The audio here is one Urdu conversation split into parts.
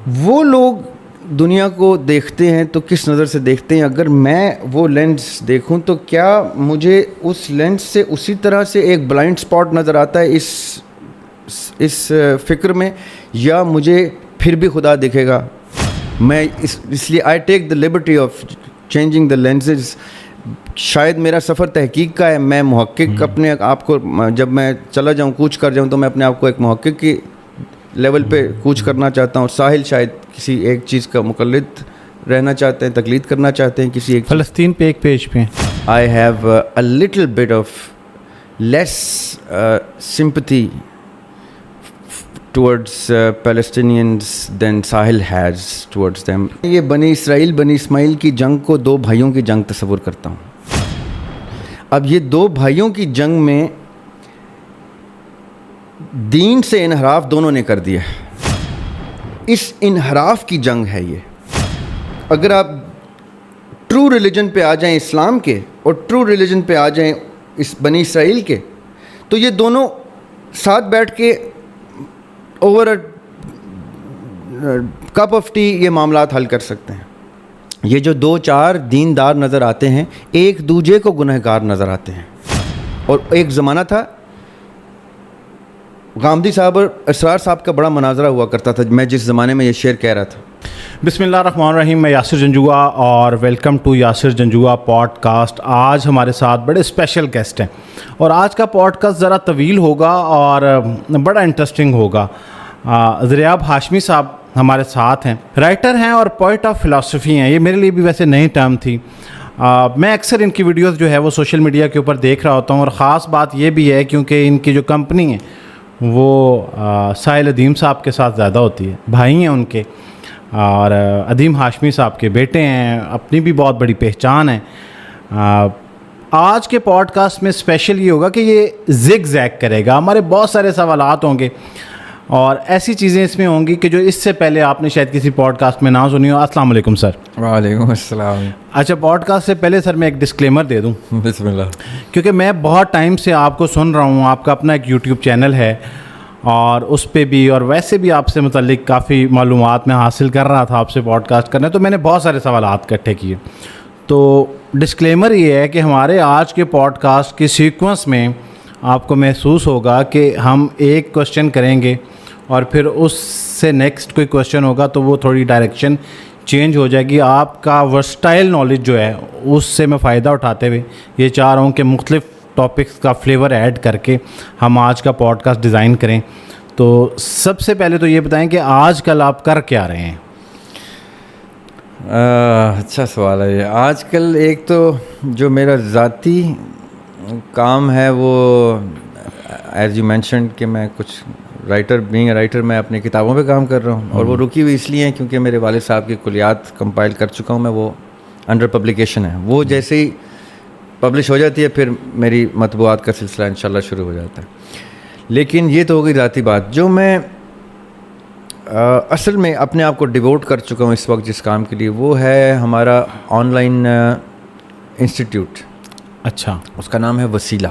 وہ لوگ دنیا کو دیکھتے ہیں تو کس نظر سے دیکھتے ہیں؟ اگر میں وہ لینس دیکھوں تو کیا مجھے اس لینس سے اسی طرح سے ایک بلائنڈ اسپاٹ نظر آتا ہے اس فکر میں، یا مجھے پھر بھی خدا دکھے گا؟ میں اس لیے I take the liberty of changing the lenses. شاید میرا سفر تحقیق کا ہے. میں محقق اپنے آپ کو، جب میں چلا جاؤں، کوچ کر جاؤں، تو میں اپنے آپ کو ایک محقق کی لیول پہ کوچ کرنا چاہتا ہوں. اور ساحل شاید کسی ایک چیز کا مقلد رہنا چاہتے ہیں، تقلید کرنا چاہتے ہیں کسی ایک. فلسطین پہ ایک پیج پہ I have a little bit of less sympathy towards Palestinians than Sahil has towards them. یہ بنی اسرائیل بنی اسماعیل کی جنگ کو دو بھائیوں کی جنگ تصور کرتا ہوں. اب یہ دو بھائیوں کی جنگ میں دین سے انحراف دونوں نے کر دیا. اس انحراف کی جنگ ہے یہ. اگر آپ ٹرو ریلیجن پہ آ جائیں اسلام کے، اور ٹرو ریلیجن پہ آ جائیں اس بنی اسرائیل کے، تو یہ دونوں ساتھ بیٹھ کے over a cup of T یہ معاملات حل کر سکتے ہیں. یہ جو دو چار دیندار نظر آتے ہیں، ایک دوسرے کو گنہگار نظر آتے ہیں. اور ایک زمانہ تھا، غامدی صاحب اور اسرار صاحب کا بڑا مناظرہ ہوا کرتا تھا، میں جس زمانے میں یہ شعر کہہ رہا تھا. بسم اللہ الرحمن الرحیم. میں یاسر جنجوعہ اور welcome to Yasir Janjua podcast. آج ہمارے ساتھ بڑے اسپیشل گیسٹ ہیں، اور آج کا پوڈ کاسٹ ذرا طویل ہوگا اور بڑا انٹرسٹنگ ہوگا. زریاب ہاشمی صاحب ہمارے ساتھ ہیں، رائٹر ہیں اور پوئٹ آف فلاسفی ہیں. یہ میرے لیے بھی ویسے نئی ٹرم تھی. میں اکثر ان کی ویڈیوز جو ہے وہ سوشل میڈیا کے اوپر دیکھ رہا ہوتا ہوں، اور خاص بات یہ بھی ہے کیونکہ ان کی جو کمپنی ہے وہ ساحل ادیم صاحب کے ساتھ زیادہ ہوتی ہے. بھائی ہیں ان کے، اور ادیم ہاشمی صاحب کے بیٹے ہیں، اپنی بھی بہت بڑی پہچان ہے. آج کے پوڈ کاسٹ میں اسپیشل یہ ہوگا کہ یہ زگ زیگ کرے گا. ہمارے بہت سارے سوالات ہوں گے اور ایسی چیزیں اس میں ہوں گی کہ جو اس سے پہلے آپ نے شاید کسی پوڈ کاسٹ میں نہ سنی ہو. السلام علیکم سر. وعلیکم السلام. اچھا، پوڈ کاسٹ سے پہلے سر میں ایک ڈسکلیمر دے دوں. بسم اللہ. کیونکہ میں بہت ٹائم سے آپ کو سن رہا ہوں. آپ کا اپنا ایک یوٹیوب چینل ہے، اور اس پہ بھی اور ویسے بھی آپ سے متعلق کافی معلومات میں حاصل کر رہا تھا آپ سے پوڈ کاسٹ کرنے، تو میں نے بہت سارے سوالات اکٹھے کیے. تو ڈسکلیمر یہ ہے کہ ہمارے آج کے پوڈ کاسٹ کی سیکوینس میں آپ کو محسوس ہوگا کہ ہم ایک کوشچن کریں گے اور پھر اس سے نیکسٹ کوئی کوشچن ہوگا، تو وہ تھوڑی ڈائریکشن چینج ہو جائے گی. آپ کا ورسٹائل نالج جو ہے اس سے میں فائدہ اٹھاتے ہوئے یہ چاہ رہا ہوں کہ مختلف ٹاپکس کا فلیور ایڈ کر کے ہم آج کا پوڈ کاسٹ ڈیزائن کریں. تو سب سے پہلے تو یہ بتائیں کہ آج کل آپ کر کیا رہے ہیں؟ اچھا سوال ہے یہ. آج کل ایک تو جو میرا ذاتی کام ہے وہ ایز یو مینشنڈ کہ میں کچھ رائٹر میں اپنی کتابوں پہ کام کر رہا ہوں، اور وہ رکی ہوئی اس لیے ہیں کیونکہ میرے والد صاحب کی کلیات کمپائل کر چکا ہوں میں. وہ انڈر پبلیکیشن ہے. وہ جیسے ہی پبلش ہو جاتی ہے پھر میری مطبوعات کا سلسلہ انشاءاللہ شروع ہو جاتا ہے. لیکن یہ تو ہو گئی ذاتی بات. جو میں اصل میں اپنے آپ کو ڈیووٹ کر چکا ہوں اس وقت جس کام کے لیے، وہ ہے ہمارا آن لائن انسٹیٹیوٹ. اچھا، اس کا نام ہے وسیلہ.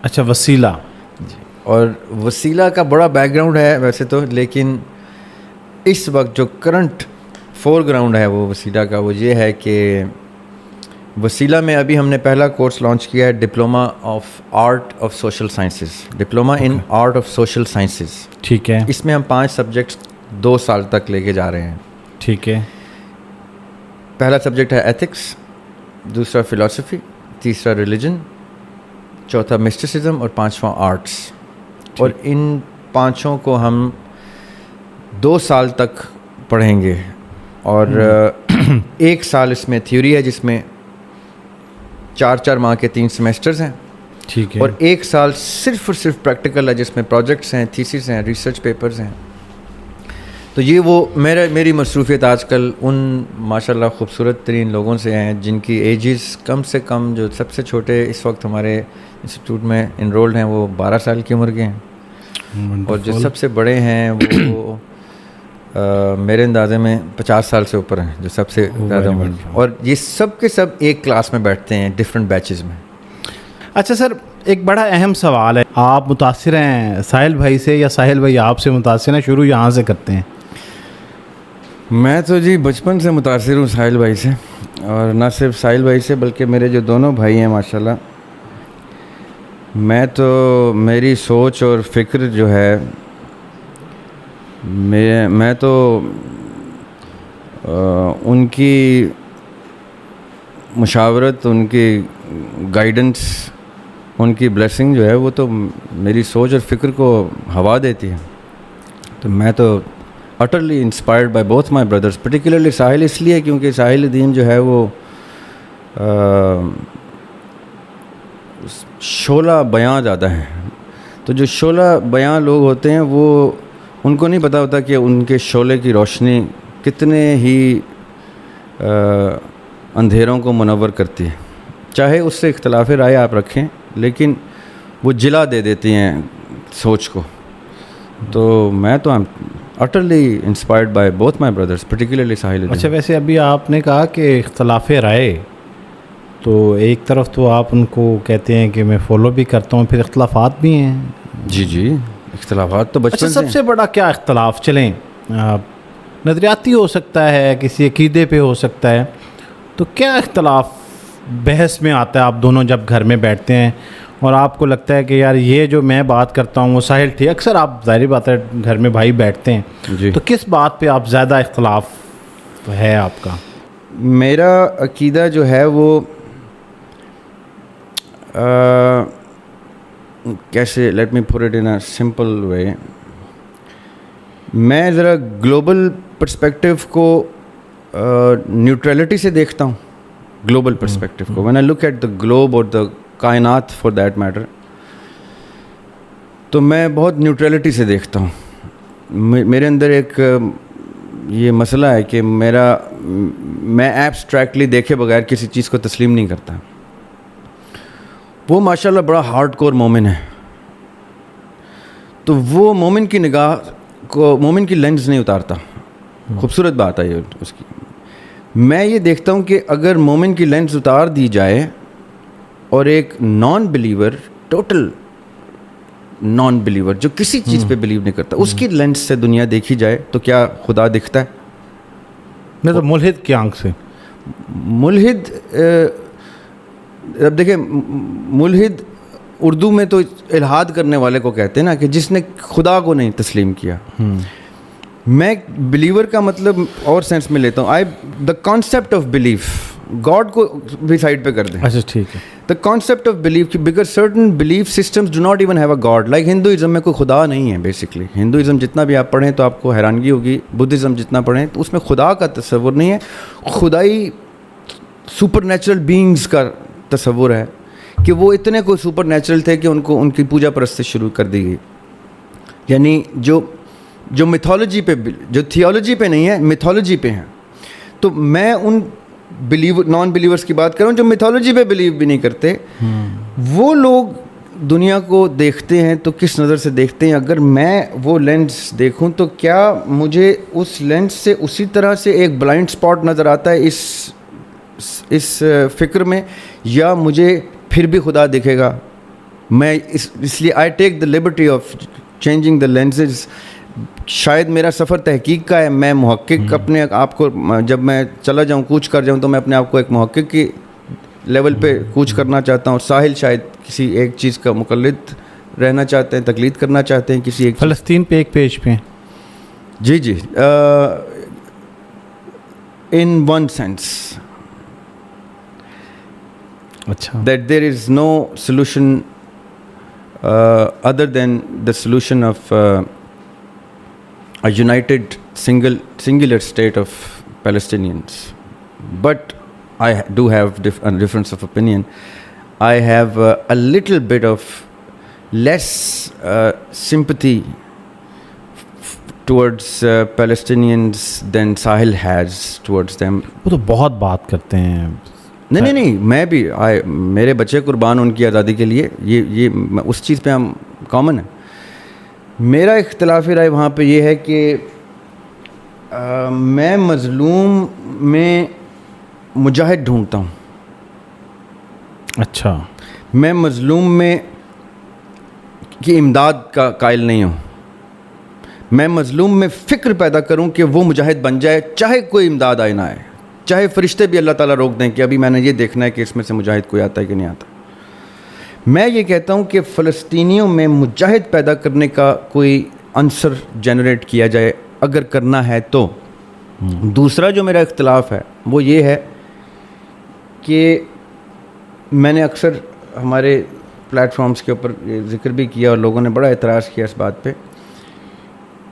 اچھا، وسیلہ. جی. اور وسیلہ کا بڑا بیک گراؤنڈ ہے ویسے تو، لیکن اس وقت جو کرنٹ فور گراؤنڈ ہے وہ وسیلہ کا، وہ یہ ہے کہ وسیلہ میں ابھی ہم نے پہلا کورس لانچ کیا ہے، diploma of art of social sciences, diploma in art of social sciences. ٹھیک ہے. اس میں ہم 5 سبجیکٹس 2 سال تک لے کے جا رہے ہیں. ٹھیک ہے. پہلا سبجیکٹ ہے ایتھکس، دوسرا فلاسفی، تیسرا ریلیجن، چوتھا مسٹسزم، اور 5واں آرٹس. اور ان 5 کو ہم 2 سال تک پڑھیں گے، اور 1 سال اس میں تھیوری ہے جس میں 4 ماہ کے 3 سیمیسٹرز ہیں. ٹھیک ہے. اور 1 سال صرف اور صرف پریکٹیکل ہے جس میں پروجیکٹس ہیں، تھیسس ہیں، ریسرچ پیپرز ہیں. تو یہ وہ میری مصروفیت آج کل ان ماشاءاللہ خوبصورت ترین لوگوں سے ہیں جن کی ایجز کم سے کم، جو سب سے چھوٹے اس وقت ہمارے انسٹیٹیوٹ میں انرولڈ ہیں وہ 12 سال کی عمر کے ہیں، اور جو سب سے بڑے ہیں وہ میرے اندازے میں 50 سال سے اوپر ہیں، جو سب سے زیادہ عمر. اور یہ سب کے سب ایک کلاس میں بیٹھتے ہیں ڈفرینٹ بیچز میں. اچھا سر، ایک بڑا اہم سوال ہے، آپ متاثر ہیں ساحل بھائی سے یا ساحل بھائی آپ سے متاثر ہیں؟ شروع یہاں سے کرتے ہیں. میں تو جی بچپن سے متاثر ہوں ساحل بھائی سے, اور نہ صرف ساحل بھائی سے بلکہ میرے جو دونوں بھائی ہیں ماشاءاللہ, میری سوچ اور فکر جو ہے, میں تو ان کی مشاورت, ان کی گائیڈنس, ان کی بلیسنگ جو ہے وہ تو میری سوچ اور فکر کو ہوا دیتی ہے. تو میں تو utterly inspired by both my brothers, particularly Sahil اس لیے کیونکہ ساحل الدین جو ہے وہ شعلہ بیاں زیادہ ہیں. تو جو شعلہ بیاں لوگ ہوتے ہیں وہ ان کو نہیں پتہ ہوتا کہ ان کے شعلے کی روشنی کتنے ہی اندھیروں کو منور کرتی ہے. چاہے اس سے اختلاف رائے آپ رکھیں, لیکن وہ جلا دے دیتی ہیں سوچ کو. تو میں تو utterly inspired by both my brothers, particularly Sahil Uddin. اچھا, ویسے ابھی آپ نے کہا کہ اختلاف رائے, تو ایک طرف تو آپ ان کو کہتے ہیں کہ میں فالو بھی کرتا ہوں, پھر اختلافات بھی ہیں. جی اختلافات تو بچپن اچھا, سب سے بڑا کیا اختلاف, چلیں نظریاتی ہو سکتا ہے, کسی عقیدے پہ ہو سکتا ہے, تو کیا اختلاف بحث میں آتا ہے آپ دونوں جب گھر میں بیٹھتے ہیں اور آپ کو لگتا ہے کہ یار یہ جو میں بات کرتا ہوں وہ ساحل ٹھیک؟ اکثر آپ ظاہری بات ہے گھر میں بھائی بیٹھتے ہیں, جی. تو کس بات پہ آپ زیادہ اختلاف ہے آپ کا؟ میرا عقیدہ جو ہے وہ کیسے, let me put it in a simple way. میں ذرا گلوبل پرسپیکٹیو کو نیوٹرلٹی سے دیکھتا ہوں, گلوبل پرسپیکٹیو کو. When I look at the globe اور دا کائنات فار دیٹ میٹر, تو میں بہت نیوٹرلٹی سے دیکھتا ہوں. میرے اندر ایک یہ مسئلہ ہے کہ میں ایبسٹریکٹلی دیکھے بغیر کسی چیز کو تسلیم نہیں کرتا. وہ ماشاءاللہ بڑا ہارڈ کور مومن ہے, تو وہ مومن کی نگاہ کو, مومن کی لینس نہیں اتارتا. خوبصورت بات ہے یہ اس کی. میں یہ دیکھتا ہوں کہ اگر مومن کی لینس اتار دی جائے اور ایک non believer, total non believer جو کسی چیز پہ بلیو نہیں کرتا, اس کی لینس سے دنیا دیکھی جائے تو کیا خدا دکھتا ہے؟ نہیں تو ملحد کی آنکھ سے. ملحد, اب دیکھیں, ملحد اردو میں تو الحاد کرنے والے کو کہتے ہیں نا, کہ جس نے خدا کو نہیں تسلیم کیا. میں بلیور کا مطلب اور سینس میں لیتا ہوں. The concept of belief, God کو بھی سائڈ پہ کر دیں. اچھا ٹھیک ہے. The concept of belief, because certain belief systems do not even have a God. Like Hinduism میں کوئی خدا نہیں ہے بیسکلی. ہندوازم جتنا بھی آپ پڑھیں تو آپ کو حیرانگی ہوگی, بدھزم جتنا پڑھیں تو اس میں خدا کا تصور نہیں ہے. خدائی سپر نیچرل بینگز کا تصور ہے کہ وہ اتنے کوئی سپر نیچرل تھے کہ ان کی پوجا پرست شروع کر دی گئی. یعنی جو میتھولوجی پہ, جو تھیولوجی پہ نہیں ہے, میتھولوجی پہ ہیں. تو میں ان نان بلیورس کی بات کروں جو میتھولوجی پہ بلیو بھی نہیں کرتے. وہ لوگ دنیا کو دیکھتے ہیں تو کس نظر سے دیکھتے ہیں؟ اگر میں وہ لینس دیکھوں تو کیا مجھے اس لینس سے اسی طرح سے ایک بلائنڈ اسپاٹ نظر آتا ہے اس فکر میں, یا مجھے پھر بھی خدا دکھے گا؟ میں اس لیے I take the liberty of changing the lenses. شاید میرا سفر تحقیق کا ہے. میں محقق اپنے آپ کو, جب میں چلا جاؤں, کوچ کر جاؤں, تو میں اپنے آپ کو ایک محقق کی لیول پہ کوچ کرنا چاہتا ہوں. ساحل شاید کسی ایک چیز کا مقلد رہنا چاہتے ہیں, تقلید کرنا چاہتے ہیں کسی ایک. فلسطین پہ ایک پیج پہ. جی ان ون سینس اچھا, that there is no solution other than the solution of a united singular state of Palestinians. But I do have a difference of opinion. I have a little bit of less sympathy towards Palestinians than Sahil has towards them. وہ تو بہت بات کرتے ہیں. نہیں, میں بھی, میرے بچے قربان ان کی آزادی کے لیے. یہ اس چیز پہ ہم کامن ہے. میرا اختلاف رائے وہاں پہ یہ ہے کہ میں مظلوم میں مجاہد ڈھونڈتا ہوں. اچھا, میں مظلوم میں کی امداد کا قائل نہیں ہوں. میں مظلوم میں فکر پیدا کروں کہ وہ مجاہد بن جائے، چاہے کوئی امداد آئے نہ آئے، چاہے فرشتے بھی اللہ تعالیٰ روک دیں کہ ابھی میں نے یہ دیکھنا ہے کہ اس میں سے مجاہد کوئی آتا ہے کہ نہیں آتا۔ میں یہ کہتا ہوں کہ فلسطینیوں میں مجاہد پیدا کرنے کا کوئی عنصر جنریٹ کیا جائے اگر کرنا ہے تو۔ دوسرا جو میرا اختلاف ہے وہ یہ ہے کہ میں نے اکثر ہمارے پلیٹ فارمز کے اوپر ذکر بھی کیا اور لوگوں نے بڑا اعتراض کیا اس بات پہ۔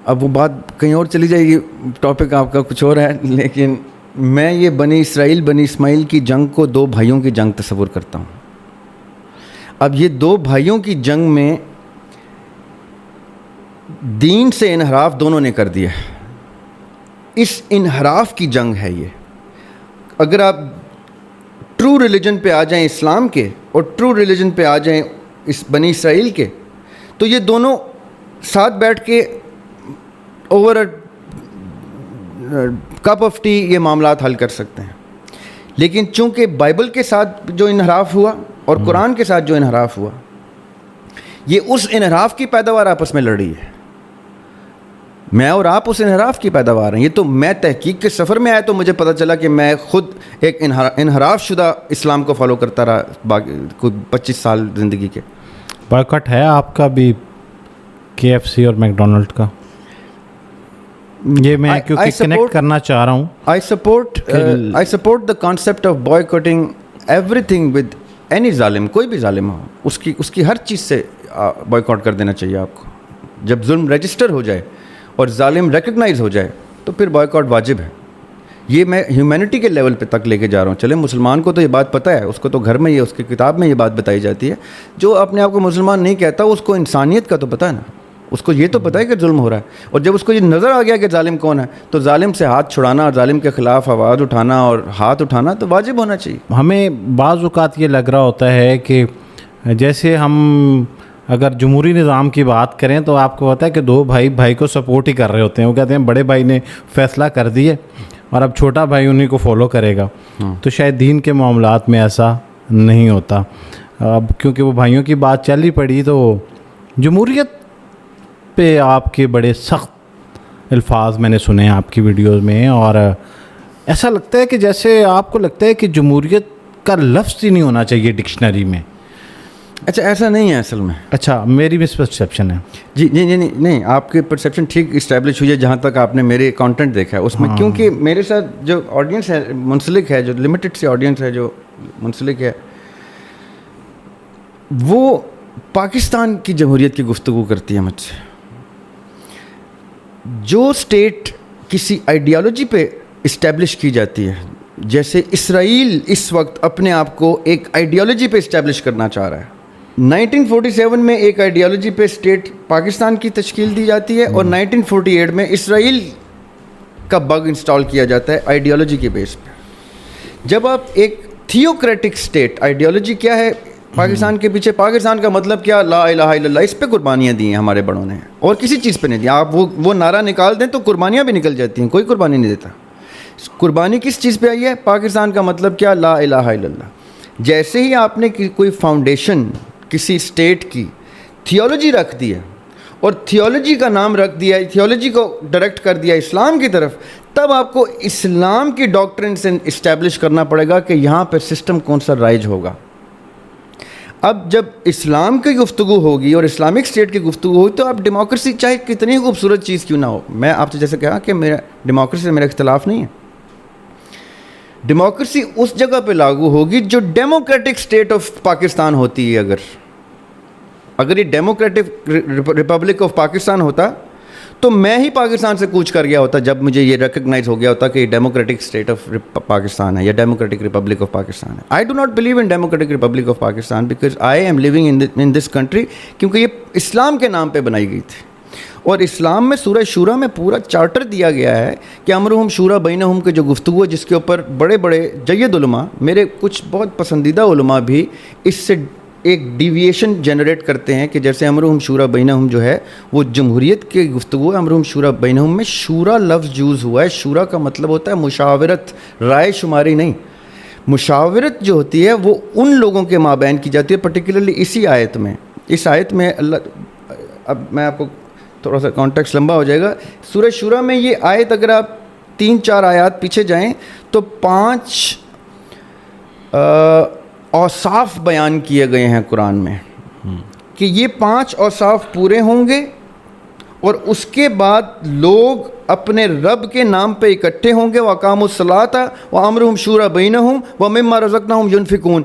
اب وہ بات کہیں اور چلی جائے گی، ٹاپک آپ کا کچھ اور ہے، لیکن میں یہ بنی اسرائیل بنی اسماعیل کی جنگ کو دو بھائیوں کی جنگ تصور کرتا ہوں۔ اب یہ دو بھائیوں کی جنگ میں دین سے انحراف دونوں نے کر دیا، اس انحراف کی جنگ ہے یہ۔ اگر آپ ٹرو ریلیجن پہ آ جائیں اسلام کے اور ٹرو ریلیجن پہ آ جائیں اس بنی اسرائیل کے، تو یہ دونوں ساتھ بیٹھ کے اوور کپ آف ٹی یہ معاملات حل کر سکتے ہیں۔ لیکن چونکہ بائبل کے ساتھ جو انحراف ہوا اور قرآن کے ساتھ جو انحراف ہوا، یہ اس انحراف کی پیداوار آپس میں لڑ رہی ہے۔ میں اور آپ اس انحراف کی پیداوار ہیں۔ یہ تو میں تحقیق کے سفر میں آیا تو مجھے پتہ چلا کہ میں خود ایک انحراف شدہ اسلام کو فالو کرتا رہا کوئی 25 سال زندگی کے۔ بائیکاٹ ہے آپ کا بھی KFC اور میک ڈونلڈ کا؟ یہ میں کیونکہ کنیکٹ کرنا چاہ رہا ہوں۔ I support the concept of boycotting everything with any ظالم، کوئی بھی ظالم ہو، اس کی ہر چیز سے بوائکاٹ کر دینا چاہیے آپ کو۔ جب ظلم رجسٹر ہو جائے اور ظالم ریکگنائز ہو جائے تو پھر بوائکاٹ واجب ہے۔ یہ میں ہیومینٹی کے لیول پہ تک لے کے جا رہا ہوں۔ چلے مسلمان کو تو یہ بات پتہ ہے، اس کو تو گھر میں یہ اس کی کتاب میں یہ بات بتائی جاتی ہے۔ جو اپنے آپ کو مسلمان نہیں کہتا اس کو انسانیت کا تو پتہ ہے نا، اس کو یہ تو پتہ ہے کہ ظلم ہو رہا ہے، اور جب اس کو یہ نظر آ گیا کہ ظالم کون ہے تو ظالم سے ہاتھ چھڑانا اور ظالم کے خلاف آواز اٹھانا اور ہاتھ اٹھانا تو واجب ہونا چاہیے۔ ہمیں بعض اوقات یہ لگ رہا ہوتا ہے کہ جیسے ہم اگر جمہوری نظام کی بات کریں تو آپ کو پتہ ہے کہ دو بھائی کو سپورٹ ہی کر رہے ہوتے ہیں۔ وہ کہتے ہیں بڑے بھائی نے فیصلہ کر دیے اور اب چھوٹا بھائی انہیں کو فالو کرے گا۔ تو شاید دین کے معاملات میں ایسا نہیں ہوتا۔ اب کیونکہ وہ بھائیوں کی بات چل ہی پڑی تو جمہوریت پہ آپ کے بڑے سخت الفاظ میں نے سنے ہیں آپ کی ویڈیوز میں، اور ایسا لگتا ہے کہ جیسے آپ کو لگتا ہے کہ جمہوریت کا لفظ ہی نہیں ہونا چاہیے ڈکشنری میں۔ اچھا ایسا نہیں ہے اصل میں۔ اچھا میری مس پرسیپشن ہے۔ جی نہیں آپ کی پرسیپشن ٹھیک اسٹیبلش ہوئی ہے جہاں تک آپ نے میرے کانٹینٹ دیکھا ہے اس میں، کیونکہ میرے ساتھ جو آڈینس ہے منسلک ہے، جو لمیٹڈ سی آڈینس ہے جو منسلک ہے، وہ پاکستان کی جمہوریت کی گفتگو کرتی ہے مجھ سے۔ جو اسٹیٹ کسی آئیڈیالوجی پہ اسٹیبلش کی جاتی ہے، جیسے اسرائیل اس وقت اپنے آپ کو ایک آئیڈیالوجی پہ اسٹیبلش کرنا چاہ رہا ہے۔ 1947 میں ایک آئیڈیالوجی پہ اسٹیٹ پاکستان کی تشکیل دی جاتی ہے اور 1948 میں اسرائیل کا بگ انسٹال کیا جاتا ہے آئیڈیالوجی کے بیس پہ۔ جب آپ ایک تھیوکریٹک اسٹیٹ، آئیڈیالوجی کیا ہے پاکستان کے پیچھے، پاکستان کا مطلب کیا، لا الہ الا اللہ، اس پہ قربانیاں دی ہیں ہمارے بڑوں نے اور کسی چیز پہ نہیں دی۔ آپ وہ نعرہ نکال دیں تو قربانیاں بھی نکل جاتی ہیں، کوئی قربانی نہیں دیتا۔ قربانی کس چیز پہ آئی ہے؟ پاکستان کا مطلب کیا، لا الہ الا اللہ۔ جیسے ہی آپ نے کوئی فاؤنڈیشن کسی اسٹیٹ کی تھیولوجی رکھ دی ہے اور تھیولوجی کا نام رکھ دیا ہے، تھیولوجی کو ڈائریکٹ کر دیا اسلام کی طرف، تب آپ کو اسلام کی ڈاکٹرن سے اسٹیبلش کرنا پڑے گا کہ یہاں پہ سسٹم کون سا رائج ہوگا۔ اب جب اسلام کی گفتگو ہوگی اور اسلامک اسٹیٹ کی گفتگو ہوگی تو آپ ڈیموکریسی چاہے کتنی خوبصورت چیز کیوں نہ ہو، میں آپ سے جیسے کہا کہ میرا ڈیموکریسی سے میرا اختلاف نہیں ہے، ڈیموکریسی اس جگہ پہ لاگو ہوگی جو ڈیموکریٹک اسٹیٹ آف پاکستان ہوتی ہے۔ اگر یہ ڈیموکریٹک ریپبلک آف پاکستان ہوتا تو میں ہی پاکستان سے کوچ کر گیا ہوتا جب مجھے یہ ریکگنائز ہو گیا ہوتا کہ یہ ڈیموکریٹک اسٹیٹ آف پاکستان ہے یا ڈیموکریٹک ریپبلک آف پاکستان ہے۔ I do not believe in democratic republic of Pakistan because I am living in this country, کیونکہ یہ اسلام کے نام پہ بنائی گئی تھی، اور اسلام میں سورہ شورا میں پورا چارٹر دیا گیا ہے کہ امرہم شورا بینہم کے جو گفتگو ہے، جس کے اوپر بڑے بڑے جید علماء، میرے کچھ بہت پسندیدہ علماء بھی اس سے ایک ڈیویشن جنریٹ کرتے ہیں کہ جیسے امرہم شورا بینہم جو ہے وہ جمہوریت کی گفتگو ہے، امرہم شورا بینہم میں شورا لفظ یوز ہوا ہے۔ شورا کا مطلب ہوتا ہے مشاورت، رائے شماری نہیں۔ مشاورت جو ہوتی ہے وہ ان لوگوں کے مابین کی جاتی ہے، پرٹیکولرلی اسی آیت میں۔ اس آیت میں اللہ، اب میں آپ کو تھوڑا سا کانٹیکس لمبا ہو جائے گا. سورہ شورا میں یہ آیت اگر آپ 3-4 آیات پیچھے جائیں تو 5 اوصاف بیان کیے گئے ہیں قرآن میں کہ یہ 5 اوصاف پورے ہوں گے اور اس کے بعد لوگ اپنے رب کے نام پہ اکٹھے ہوں گے. وَأَقَامُوا الصَّلَاةَ وَأَمْرُهُمْ شُورَىٰ بَيْنَهُمْ وَمِمَّا رَزَقْنَاهُمْ يُنْفِقُونَ.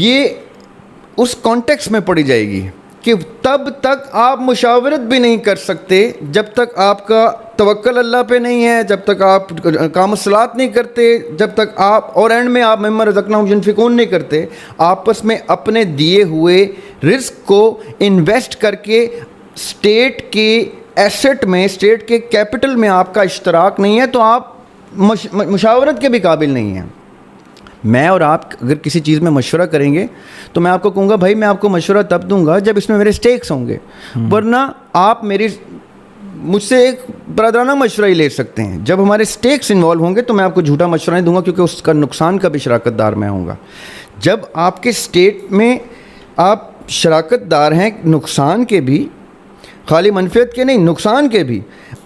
یہ اس کانٹیکس میں پڑھی جائے گی کہ تب تک آپ مشاورت بھی نہیں کر سکتے جب تک آپ کا توکل اللہ پہ نہیں ہے, جب تک آپ اقام الصلاۃ نہیں کرتے, جب تک آپ اور اینڈ میں آپ مما رزقناہم ينفقون نہیں کرتے. آپس میں اپنے دیے ہوئے رزق کو انویسٹ کر کے اسٹیٹ کے ایسٹ میں, اسٹیٹ کے کیپٹل میں آپ کا اشتراک نہیں ہے تو آپ مشاورت کے بھی قابل نہیں ہیں. میں اور آپ اگر کسی چیز میں مشورہ کریں گے تو میں آپ کو کہوں گا بھائی میں آپ کو مشورہ تب دوں گا جب اس میں میرے سٹیکس ہوں گے, ورنہ آپ مجھ سے ایک برادرانہ مشورہ ہی لے سکتے ہیں. جب ہمارے سٹیکس انوالو ہوں گے تو میں آپ کو جھوٹا مشورہ نہیں دوں گا, کیونکہ اس کا نقصان کا بھی شراکت دار میں ہوں گا. جب آپ کے اسٹیٹ میں آپ شراکت دار ہیں نقصان کے بھی, خالی منفعت کے نہیں, نقصان کے بھی,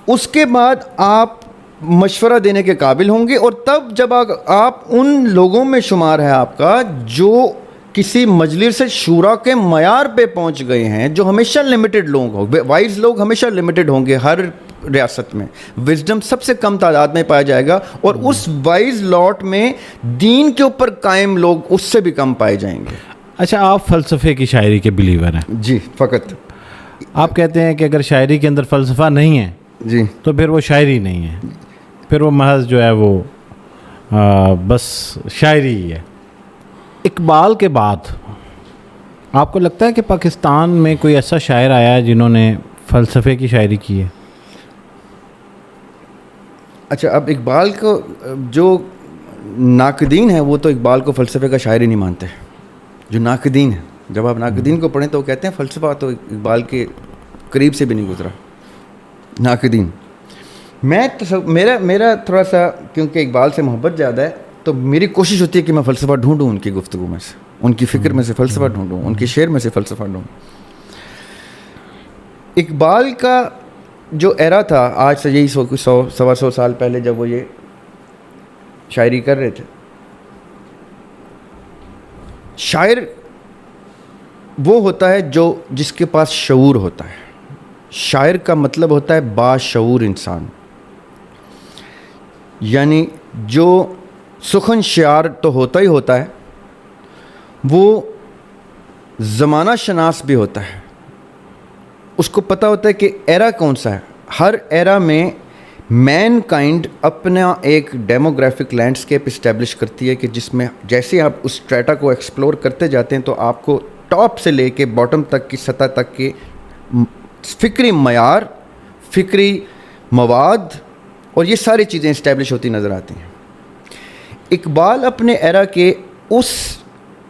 اس کے بعد آپ مشورہ دینے کے قابل ہوں گے. اور تب جب آپ ان لوگوں میں شمار ہے آپ کا جو کسی مجلس شورا کے معیار پہ پہنچ گئے ہیں, جو ہمیشہ لمیٹڈ لوگ ہوں, وائز لوگ ہمیشہ لمیٹڈ ہوں گے. ہر ریاست میں وزڈم سب سے کم تعداد میں پایا جائے گا, اور اس وائز لاٹ میں دین کے اوپر قائم لوگ اس سے بھی کم پائے جائیں گے. اچھا, آپ فلسفے کی شاعری کے بلیور ہیں؟ جی, فقط. آپ کہتے ہیں کہ اگر شاعری کے اندر فلسفہ نہیں ہے جی تو پھر وہ شاعری نہیں ہے, پھر وہ محض جو ہے وہ بس شاعری ہی ہے. اقبال کے بعد آپ کو لگتا ہے کہ پاکستان میں کوئی ایسا شاعر آیا ہے جنہوں نے فلسفے کی شاعری کی ہے؟ اچھا, اب اقبال کو جو ناقدین ہیں وہ تو اقبال کو فلسفے کا شاعر ہی نہیں مانتے. جو ناقدین ہیں, جب آپ ناقدین کو پڑھیں تو وہ کہتے ہیں فلسفہ تو اقبال کے قریب سے بھی نہیں گزرا. ناقدین میرا تھوڑا سا, کیونکہ اقبال سے محبت زیادہ ہے تو میری کوشش ہوتی ہے کہ میں فلسفہ ڈھونڈوں ان کی گفتگو میں سے, ان کی فکر میں سے فلسفہ ڈھونڈوں, ان کے شعر میں سے فلسفہ ڈھونڈوں. اقبال کا جو ایرا تھا آج سے یہی 100-125 سال پہلے جب وہ یہ شاعری کر رہے تھے, شاعر وہ ہوتا ہے جو جس کے پاس شعور ہوتا ہے. شاعر کا مطلب ہوتا ہے باشعور انسان, یعنی جو سخن شعار تو ہوتا ہی ہوتا ہے, وہ زمانہ شناس بھی ہوتا ہے. اس کو پتہ ہوتا ہے کہ ایرا کون سا ہے. ہر ایرا میں مین کائنڈ اپنا ایک ڈیموگرافک لینڈسکیپ اسٹیبلش کرتی ہے کہ جس میں جیسے آپ اس اسٹریٹا کو ایکسپلور کرتے جاتے ہیں تو آپ کو ٹاپ سے لے کے باٹم تک کی سطح تک کے فکری معیار, فکری مواد اور یہ ساری چیزیں اسٹیبلش ہوتی نظر آتی ہیں. اقبال اپنے ایرا کے اس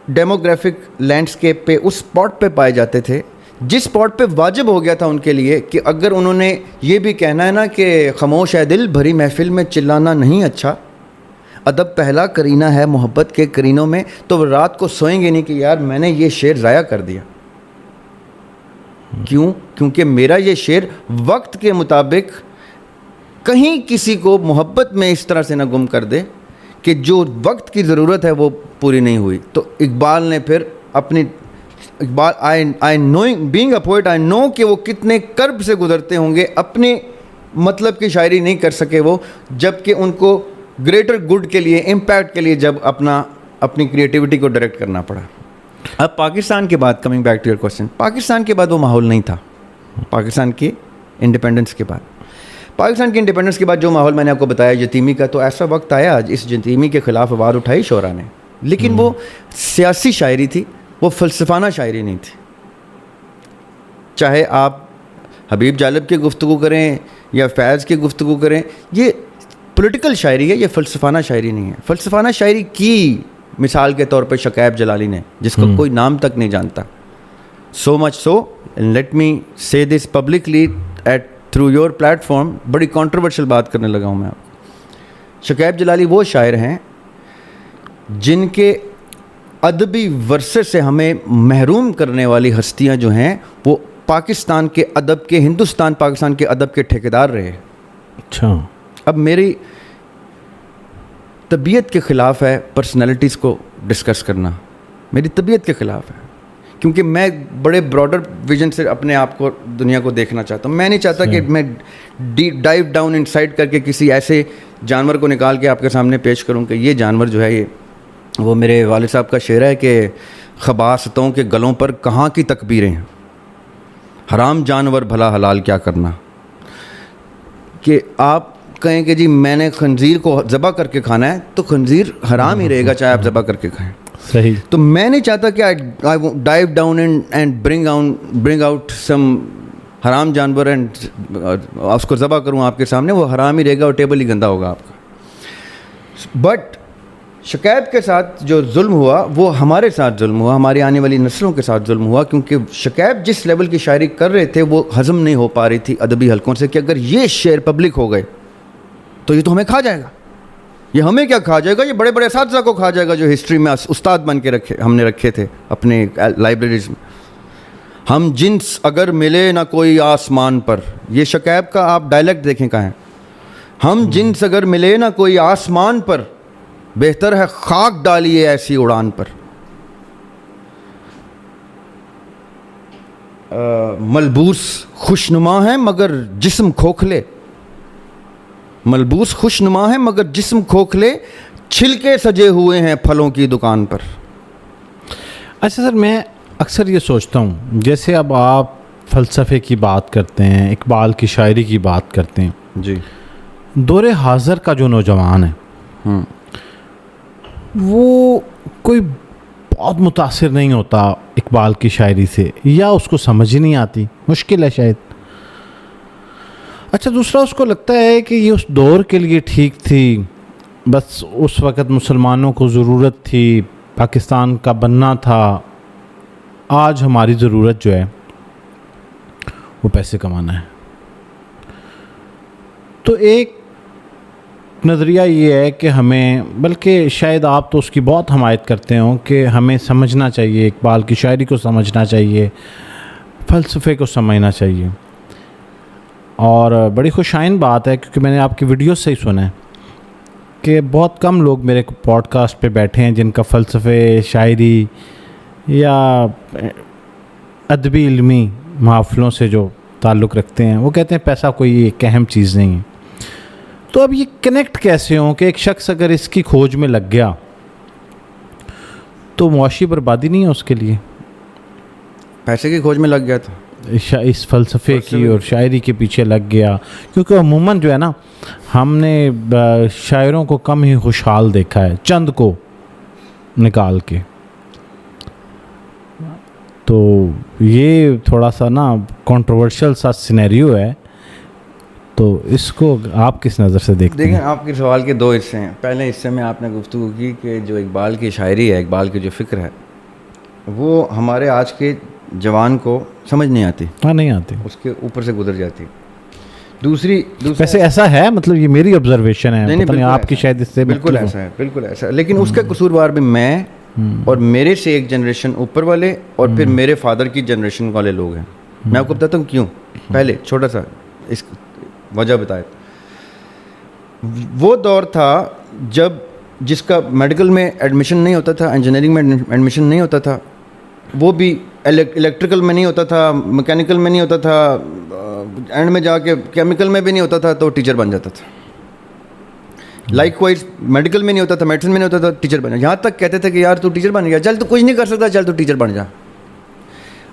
ڈیموگرافک لینڈسکیپ پہ, اس اسپاٹ پہ پائے جاتے تھے جس اسپاٹ پہ واجب ہو گیا تھا ان کے لیے کہ اگر انہوں نے یہ بھی کہنا ہے نا کہ خاموش ہے دل, بھری محفل میں چلانا نہیں اچھا, ادب پہلا کرینہ ہے محبت کے کرینوں میں, تو وہ رات کو سوئیں گے نہیں کہ یار میں نے یہ شعر ضائع کر دیا. کیوں؟ کیونکہ میرا یہ شعر وقت کے مطابق کہیں کسی کو محبت میں اس طرح سے نہ گم کر دے کہ جو وقت کی ضرورت ہے وہ پوری نہیں ہوئی. تو اقبال نے پھر اپنی آئی نوئنگ بینگ اے پوئٹ آئی نو کہ وہ کتنے کرب سے گزرتے ہوں گے, اپنے مطلب کی شاعری نہیں کر سکے وہ, جب کہ ان کو گریٹر گڈ کے لیے, امپیکٹ کے لیے جب اپنی کریٹیوٹی کو ڈائریکٹ کرنا پڑا. اب پاکستان کے بعد, coming back to your question, Pakistan کے بعد وہ ماحول نہیں تھا. پاکستان کی انڈیپینڈنس کے بعد جو ماحول میں نے آپ کو بتایا یتیمی کا, تو ایسا وقت آیا اس یتیمی کے خلاف آواز اٹھائی شعراء نے, لیکن وہ سیاسی شاعری تھی, وہ فلسفانہ شاعری نہیں تھی. چاہے آپ حبیب جالب کی گفتگو کریں یا فیض کی گفتگو کریں, یہ پولیٹیکل شاعری ہے, یہ فلسفانہ شاعری نہیں ہے. فلسفانہ شاعری کی مثال کے طور پہ شکیب جلالی نے, جس کا کوئی نام تک نہیں جانتا. سو مچ سو, let me say this publicly at through your platform, بڑی کانٹروورشل بات کرنے لگا ہوں میں آپ کو. شکیب جلالی وہ شاعر ہیں جن کے ادبی ورثے سے ہمیں محروم کرنے والی ہستیاں جو ہیں وہ پاکستان کے ادب کے, ہندوستان پاکستان کے ادب کے ٹھیکیدار رہے. اچھا. اب میری طبیعت کے خلاف ہے پرسنالٹیز کو ڈسکس کرنا, میری طبیعت کے خلاف ہے, کیونکہ میں بڑے براڈر ویژن سے اپنے آپ کو, دنیا کو دیکھنا چاہتا ہوں. میں نہیں چاہتا کہ میں ڈائیو ڈاؤن انسائڈ کر کے کسی ایسے جانور کو نکال کے آپ کے سامنے پیش کروں کہ یہ جانور جو ہے, یہ وہ میرے والد صاحب کا شعر ہے کہ خباستوں کے گلوں پر کہاں کی تکبیریں, حرام جانور بھلا حلال کیا کرنا. کہ آپ کہیں کہ جی میں نے خنزیر کو ذبح کر کے کھانا ہے, تو خنزیر حرام ہی رہے گا چاہے آپ ذبح کر کے کھائیں. صحیح. تو میں نہیں چاہتا کہ I dive down and bring out some حرام جانور اینڈ اس کو ذبح کروں آپ کے سامنے, وہ حرام ہی رہے گا اور ٹیبل ہی گندا ہوگا آپ کا. بٹ شکیب کے ساتھ جو ظلم ہوا وہ ہمارے ساتھ ظلم ہوا, ہماری آنے والی نسلوں کے ساتھ ظلم ہوا, کیونکہ شکیب جس لیول کی شاعری کر رہے تھے وہ ہضم نہیں ہو پا رہی تھی ادبی حلقوں سے, کہ اگر یہ شعر پبلک ہو گئے تو یہ تو ہمیں کھا جائے گا. یہ ہمیں کیا کھا جائے گا, یہ بڑے بڑے اساتذہ کو کھا جائے گا جو ہسٹری میں استاد بن کے ہم نے رکھے تھے اپنے لائبریریز میں. ہم جنس اگر ملے نہ کوئی آسمان پر, یہ شکیب کا آپ ڈائلیکٹ دیکھیں کہاں ہے. ہم جنس اگر ملے نہ کوئی آسمان پر, بہتر ہے خاک ڈالیے ایسی اڑان پر. ملبوس خوشنما ہے مگر جسم کھوکھلے, ملبوس خوشنما ہے مگر جسم کھوکھلے, چھلکے سجے ہوئے ہیں پھلوں کی دکان پر. اچھا سر, میں اکثر یہ سوچتا ہوں, جیسے اب آپ فلسفے کی بات کرتے ہیں, اقبال کی شاعری کی بات کرتے ہیں, جی, دور حاضر کا جو نوجوان ہے وہ کوئی بہت متاثر نہیں ہوتا اقبال کی شاعری سے, یا اس کو سمجھ ہی نہیں آتی, مشکل ہے شاید. اچھا, دوسرا اس کو لگتا ہے کہ یہ اس دور کے لیے ٹھیک تھی, بس اس وقت مسلمانوں کو ضرورت تھی, پاکستان کا بننا تھا. آج ہماری ضرورت جو ہے وہ پیسے کمانا ہے. تو ایک نظریہ یہ ہے کہ ہمیں, بلکہ شاید آپ تو اس کی بہت حمایت کرتے ہوں, کہ ہمیں سمجھنا چاہیے, اقبال کی شاعری کو سمجھنا چاہیے, فلسفے کو سمجھنا چاہیے. اور بڑی خوشائن بات ہے, کیونکہ میں نے آپ کی ویڈیو سے ہی سنا ہے کہ بہت کم لوگ میرے پوڈ کاسٹ پہ بیٹھے ہیں جن کا فلسفے, شاعری یا ادبی علمی محافلوں سے جو تعلق رکھتے ہیں, وہ کہتے ہیں پیسہ کوئی ایک اہم چیز نہیں ہے. تو اب یہ کنیکٹ کیسے ہوں کہ ایک شخص اگر اس کی کھوج میں لگ گیا تو معاشی بربادی نہیں ہے اس کے لیے؟ پیسے کی کھوج میں لگ گیا تھا, اس فلسفے کی اور شاعری کے پیچھے لگ گیا, کیونکہ عموماً جو ہے نا, ہم نے شاعروں کو کم ہی خوشحال دیکھا ہے, چند کو نکال کے. تو یہ تھوڑا سا نا کنٹروورشل سا سینیریو ہے, تو اس کو آپ کس نظر سے دیکھتے ہیں؟ دیکھیں, آپ کے سوال کے دو حصے ہیں. پہلے حصے میں آپ نے گفتگو کی کہ جو اقبال کی شاعری ہے, اقبال کی جو فکر ہے, وہ ہمارے آج کے جوان کو سمجھ نہیں آتی. ہاں, نہیں آتی, اس کے اوپر سے گزر جاتی. دوسری ویسے ایسا ہے, مطلب یہ میری آبزرویشن ہے, پتہ نہیں آپ کی شاید اس سے بالکل ایسا ہے, بالکل ایسا ہے. لیکن اس کا قصوروار بھی میں اور میرے سے ایک جنریشن اوپر والے اور پھر میرے فادر کی جنریشن والے لوگ ہیں. میں آپ کو بتاتا ہوں کیوں. پہلے چھوٹا سا اس وجہ بتائے. وہ دور تھا جب جس کا میڈیکل میں ایڈمیشن نہیں ہوتا تھا, انجینئرنگ میں ایڈمیشن نہیں ہوتا تھا, وہ بھی الیکٹریکل میں نہیں ہوتا تھا, میکینیکل میں نہیں ہوتا تھا, اینڈ میں جا کے کیمیکل میں بھی نہیں ہوتا تھا, تو ٹیچر بن جاتا تھا. لائک وائز میڈیکل میں نہیں ہوتا تھا, میڈیسن میں نہیں ہوتا تھا, ٹیچر بن جا. یہاں تک کہتے تھے کہ یار تو ٹیچر بن گیا, چل تو کچھ نہیں کر سکتا, چل تو ٹیچر بن جا.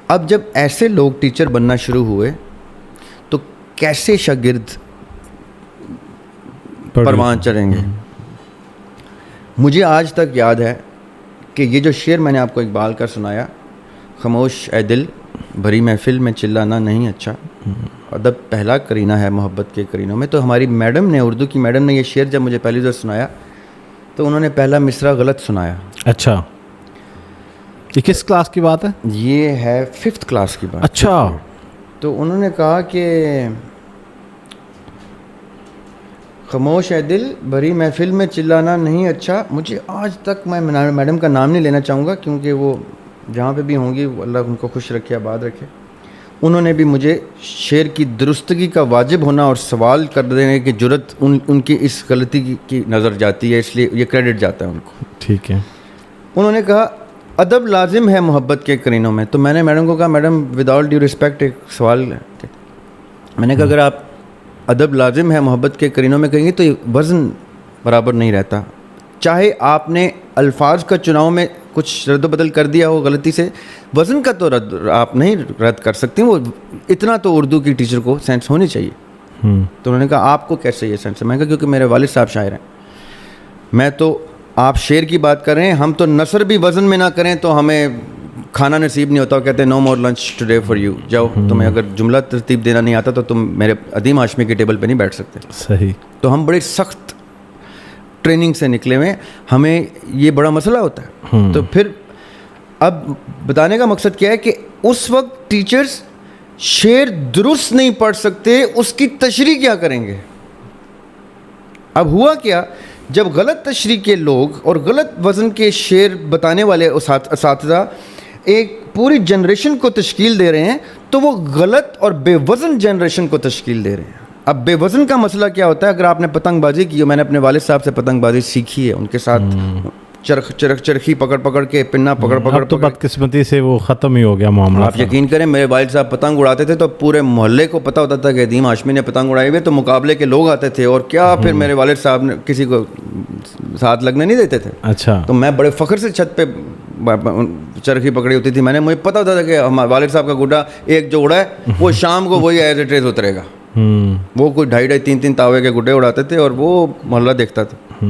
اب جب ایسے لوگ ٹیچر بننا شروع ہوئے تو کیسے شاگرد پروان چڑھیں گے. مجھے آج تک یاد ہے کہ یہ جو شعر میں نے آپ کو اقبال کا سنایا, خاموش اے دل بھری محفل میں چلانا نہیں اچھا, ادب پہلا کرینہ ہے محبت کے کرینوں میں. تو ہماری میڈم نے, اردو کی میڈم نے یہ شعر جب مجھے پہلی دفعہ سنایا تو انہوں نے پہلا مصرع غلط سنایا. اچھا, یہ کس کلاس کی بات ہے؟ یہ ہے 5th کلاس کی بات. اچھا. تو انہوں نے کہا کہ خاموش ہے دل بھری محفل میں چلانا نہیں اچھا. مجھے آج تک, میں میڈم کا نام نہیں لینا چاہوں گا کیونکہ وہ جہاں پہ بھی ہوں گی اللہ ان کو خوش رکھے, آباد رکھے. انہوں نے بھی مجھے شعر کی درستگی کا واجب ہونا اور سوال کر دینے کی جرت ان کی اس غلطی کی نظر جاتی ہے، اس لیے یہ کریڈٹ جاتا ہے ان کو. ٹھیک ہے. انہوں نے کہا ادب لازم ہے محبت کے قرینوں میں. تو میں نے میڈم کو کہا madam with all due respect ایک سوال ہے. میں نے کہا اگر آپ ادب لازم ہے محبت کے قرینوں میں کہیں گے تو یہ وزن برابر نہیں رہتا. چاہے آپ نے الفاظ کا چناؤ میں کچھ رد و بدل کر دیا ہو غلطی سے، وزن کا تو رد آپ نہیں رد کر سکتے. وہ اتنا تو اردو کی ٹیچر کو سینس ہونی چاہیے. تو انہوں نے کہا آپ کو کیسے یہ سینس ہے؟ میں نے کہا کیونکہ میرے والد صاحب شاعر ہیں. میں تو آپ شعر کی بات کر رہے ہیں، ہم تو نثر بھی وزن میں نہ کریں تو ہمیں کھانا نصیب نہیں ہوتا. کہتے ہیں نو مور لنچ ٹوڈے فار یو. جاؤ، تمہیں اگر جملہ ترتیب دینا نہیں آتا تو تم میرے عدیم ہاشمی کی ٹیبل پہ نہیں بیٹھ سکتے. صحیح. تو ہم بڑے سخت ٹریننگ سے نکلے ہوئے، ہمیں یہ بڑا مسئلہ ہوتا ہے. تو پھر اب بتانے کا مقصد کیا ہے کہ اس وقت ٹیچرز شعر درست نہیں پڑھ سکتے، اس کی تشریح کیا کریں گے؟ اب ہوا کیا، جب غلط تشریح کے لوگ اور غلط وزن کے شعر بتانے والے اساتذہ ایک پوری جنریشن کو تشکیل دے رہے ہیں تو وہ غلط اور بے وزن جنریشن کو تشکیل دے رہے ہیں. اب بے وزن کا مسئلہ کیا ہوتا ہے؟ اگر آپ نے پتنگ بازی کی ہو، میں نے اپنے والد صاحب سے پتنگ بازی سیکھی ہے، ان کے ساتھ چرخی پکڑ کے پنا پکڑ تو بدقسمتی سے وہ ختم ہی ہو گیا معاملہ. آپ یقین کریں میرے والد صاحب پتنگ اڑاتے تھے تو پورے محلے کو پتہ ہوتا تھا کہ عدیم ہاشمی نے پتنگ اڑائی ہوئی ہے، تو مقابلے کے لوگ آتے تھے اور کیا پھر میرے والد صاحب نے کسی کو ساتھ لگنے نہیں دیتے تھے. اچھا. تو میں بڑے فخر سے چھت پہ چرخی پکڑی ہوتی تھی. مجھے پتہ ہوتا تھا کہ ہمارے والد صاحب کا گڈا ایک جو اڑا ہے وہ شام کو وہی ایز اٹ از اترے گا. وہ کوئی 2.5-3 تاوے کے گڈے اڑاتے تھے اور وہ محلہ دیکھتا تھا.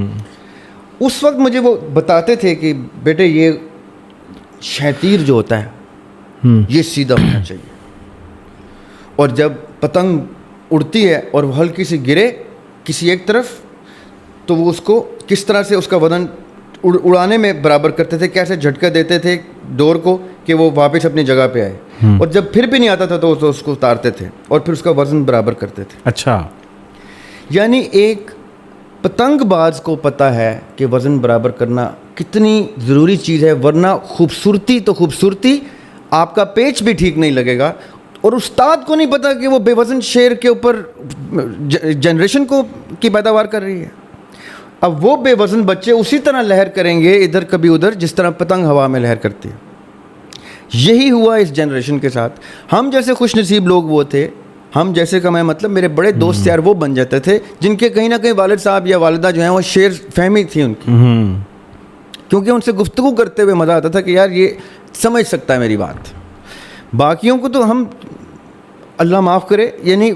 اس وقت مجھے وہ بتاتے تھے کہ بیٹے یہ شیطیر جو ہوتا ہے یہ سیدھا ہونا چاہیے، اور جب پتنگ اڑتی ہے اور وہ ہلکی سی گرے کسی ایک طرف تو وہ اس کو کس طرح سے اس کا وزن اڑانے میں برابر کرتے تھے، کیسے جھٹکا دیتے تھے ڈور کو کہ وہ واپس اپنی جگہ پہ آئے. اور جب پھر بھی نہیں آتا تھا تو اس کو اتارتے تھے اور پھر اس کا وزن برابر کرتے تھے. اچھا. یعنی ایک پتنگ باز کو پتہ ہے کہ وزن برابر کرنا کتنی ضروری چیز ہے، ورنہ خوبصورتی آپ کا پیچ بھی ٹھیک نہیں لگے گا. اور استاد کو نہیں پتہ کہ وہ بے وزن شعر کے اوپر جنریشن کی پیداوار کر رہی ہے. اب وہ بے وزن بچے اسی طرح لہر کریں گے ادھر کبھی ادھر جس طرح پتنگ ہوا میں لہر کرتی ہے. یہی ہوا اس جنریشن کے ساتھ. ہم جیسے خوش نصیب لوگ وہ تھے، ہم جیسے کا میں مطلب میرے بڑے دوست یار وہ بن جاتے تھے جن کے کہیں نہ کہیں والد صاحب یا والدہ جو ہیں وہ شعر فہمی تھی ان کی، کیونکہ ان سے گفتگو کرتے ہوئے مزہ آتا تھا کہ یار یہ سمجھ سکتا ہے میری بات. باقیوں کو تو ہم اللہ معاف کرے، یعنی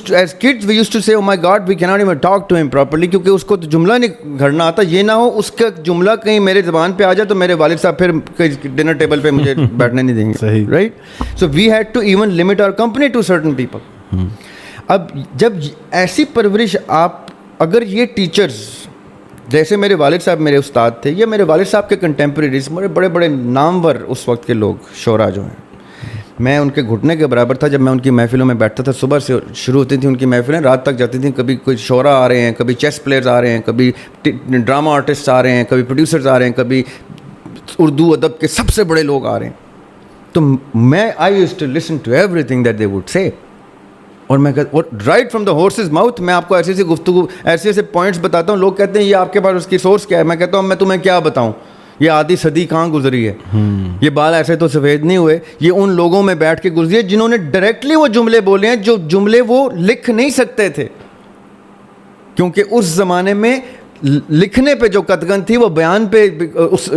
as kids we used to say oh my God we cannot even talk to him properly, کیونکہ اس کو تو جملہ نہیں گھڑنا آتا. یہ نہ ہو اس کا جملہ کہیں میرے زبان پہ آ جائے تو میرے والد صاحب پھر ڈنر ٹیبل پہ مجھے بیٹھنے نہیں دیں گے. صحیح. Right. So we had to even limit our company to certain people. اب جب ایسی پرورش اگر یہ ٹیچرز جیسے میرے والد صاحب میرے استاد تھے یا میرے والد صاحب کے کنٹمپریریز بڑے بڑے نامور اس وقت کے لوگ شعراء جو ہیں، میں ان کے گھٹنے کے برابر تھا جب میں ان کی محفلوں میں بیٹھتا تھا. صبح سے شروع ہوتی تھیں ان کی محفلیں، رات تک جاتی تھیں. کبھی کوئی شعراء آ رہے ہیں، کبھی چیس پلیئرز آ رہے ہیں، کبھی ڈرامہ آرٹسٹ آ رہے ہیں، کبھی پروڈیوسرز آ رہے ہیں، کبھی اردو ادب کے سب سے بڑے لوگ آ رہے ہیں. تو میں I used to listen to everything that they would say. اور میں right from the horse's mouth میں آپ کو ایسی ایسی گفتگو ایسے پوائنٹس بتاتا ہوں. لوگ کہتے ہیں یہ آپ کے پاس اس کی سورس کیا ہے؟ میں کہتا ہوں میں تمہیں کیا بتاؤں، یہ آدھی صدی کہاں گزری ہے. یہ بال ایسے تو سفید نہیں ہوئے، یہ ان لوگوں میں بیٹھ کے گزری ہے جنہوں نے ڈائریکٹلی وہ جملے بولے ہیں جو جملے وہ لکھ نہیں سکتے تھے، کیونکہ اس زمانے میں لکھنے پہ جو قدغن تھی وہ بیان پہ اس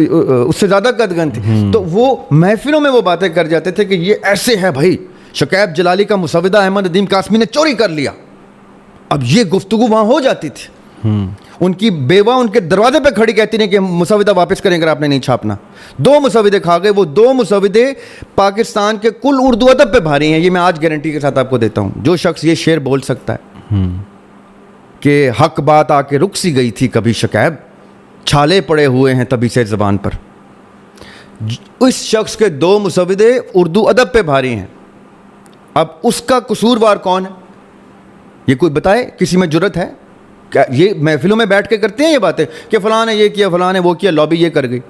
سے زیادہ قدغن تھی. تو وہ محفلوں میں وہ باتیں کر جاتے تھے کہ یہ ایسے ہے بھائی، شکیب جلالی کا مسودہ احمد ندیم قاسمی نے چوری کر لیا. اب یہ گفتگو وہاں ہو جاتی تھی. ان کی بیوہ ان کے دروازے پہ کھڑی کہتی نہیں کہ مسودہ واپس کریں اگر آپ نے نہیں چھاپنا. 2 مسودے کھا گئے. وہ 2 مسودے پاکستان کے کل اردو ادب پہ بھاری ہیں. یہ میں آج گارنٹی کے ساتھ آپ کو دیتا ہوں. جو شخص یہ شعر بول سکتا ہے کہ حق بات آ کے رک سی گئی تھی کبھی شکیب، چھالے پڑے ہوئے ہیں تبھی سے زبان پر، اس شخص کے 2 مسودے اردو ادب پہ بھاری ہیں. اب اس کا قصوروار کون ہے؟ یہ کوئی بتائے؟ کسی میں جرت ہے کیا؟ یہ محفلوں میں بیٹھ کے کرتے ہیں یہ باتیں کہ فلاں نے یہ کیا، فلاں نے وہ کیا، لابی یہ کر گئی.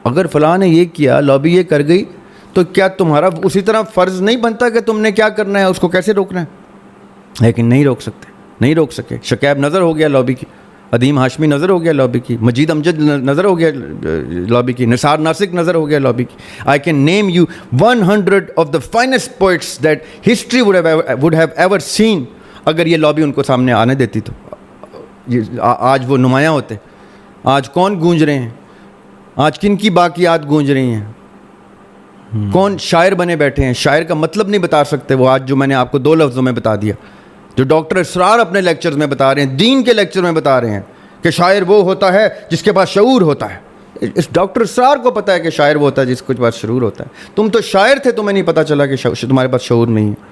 اگر فلاں نے یہ کیا، لابی یہ کر گئی، تو کیا تمہارا اسی طرح فرض نہیں بنتا کہ تم نے کیا کرنا ہے, اس کو کیسے روکنا ہے؟ لیکن نہیں روک سکتے, نہیں روک سکے. شکیب نظر ہو گیا لابی کی, عدیم ہاشمی نظر ہو گیا لابی کی, مجید امجد نظر ہو گیا لابی کی, نثار ناسک نظر ہو گیا لابی کی. I can name you 100 of the finest poets that history would have ever seen. اگر یہ لابی ان کو سامنے آنے دیتی تو آج وہ نمایاں ہوتے. آج کون گونج رہے ہیں, آج کن کی باقیات گونج رہی ہیں, کون شاعر بنے بیٹھے ہیں, شاعر کا مطلب نہیں بتا سکتے وہ آج جو میں نے آپ کو 2 لفظوں میں بتا دیا, جو ڈاکٹر اسرار اپنے لیکچرز میں بتا رہے ہیں, دین کے لیکچر میں بتا رہے ہیں کہ شاعر وہ ہوتا ہے جس کے پاس شعور ہوتا ہے. اس ڈاکٹر اسرار کو پتہ ہے کہ شاعر وہ ہوتا ہے جس کے پاس شعور ہوتا ہے. تم تو شاعر تھے, تمہیں نہیں پتہ چلا کہ تمہارے پاس شعور نہیں ہے.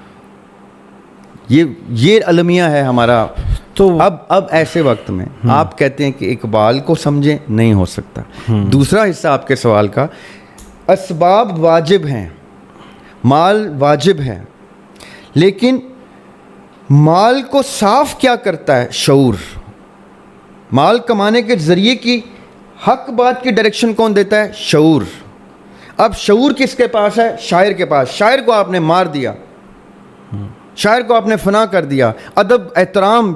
یہ المیہ ہے ہمارا. تو اب ایسے وقت میں آپ کہتے ہیں کہ اقبال کو سمجھیں, نہیں ہو سکتا. دوسرا حصہ آپ کے سوال کا, اسباب واجب ہیں, مال واجب ہے, لیکن مال کو صاف کیا کرتا ہے؟ شعور. مال کمانے کے ذریعے کی حق بات کی ڈائریکشن کون دیتا ہے؟ شعور. اب شعور کس کے پاس ہے؟ شاعر کے پاس. شاعر کو آپ نے مار دیا, شاعر کو آپ نے فنا کر دیا. ادب, احترام,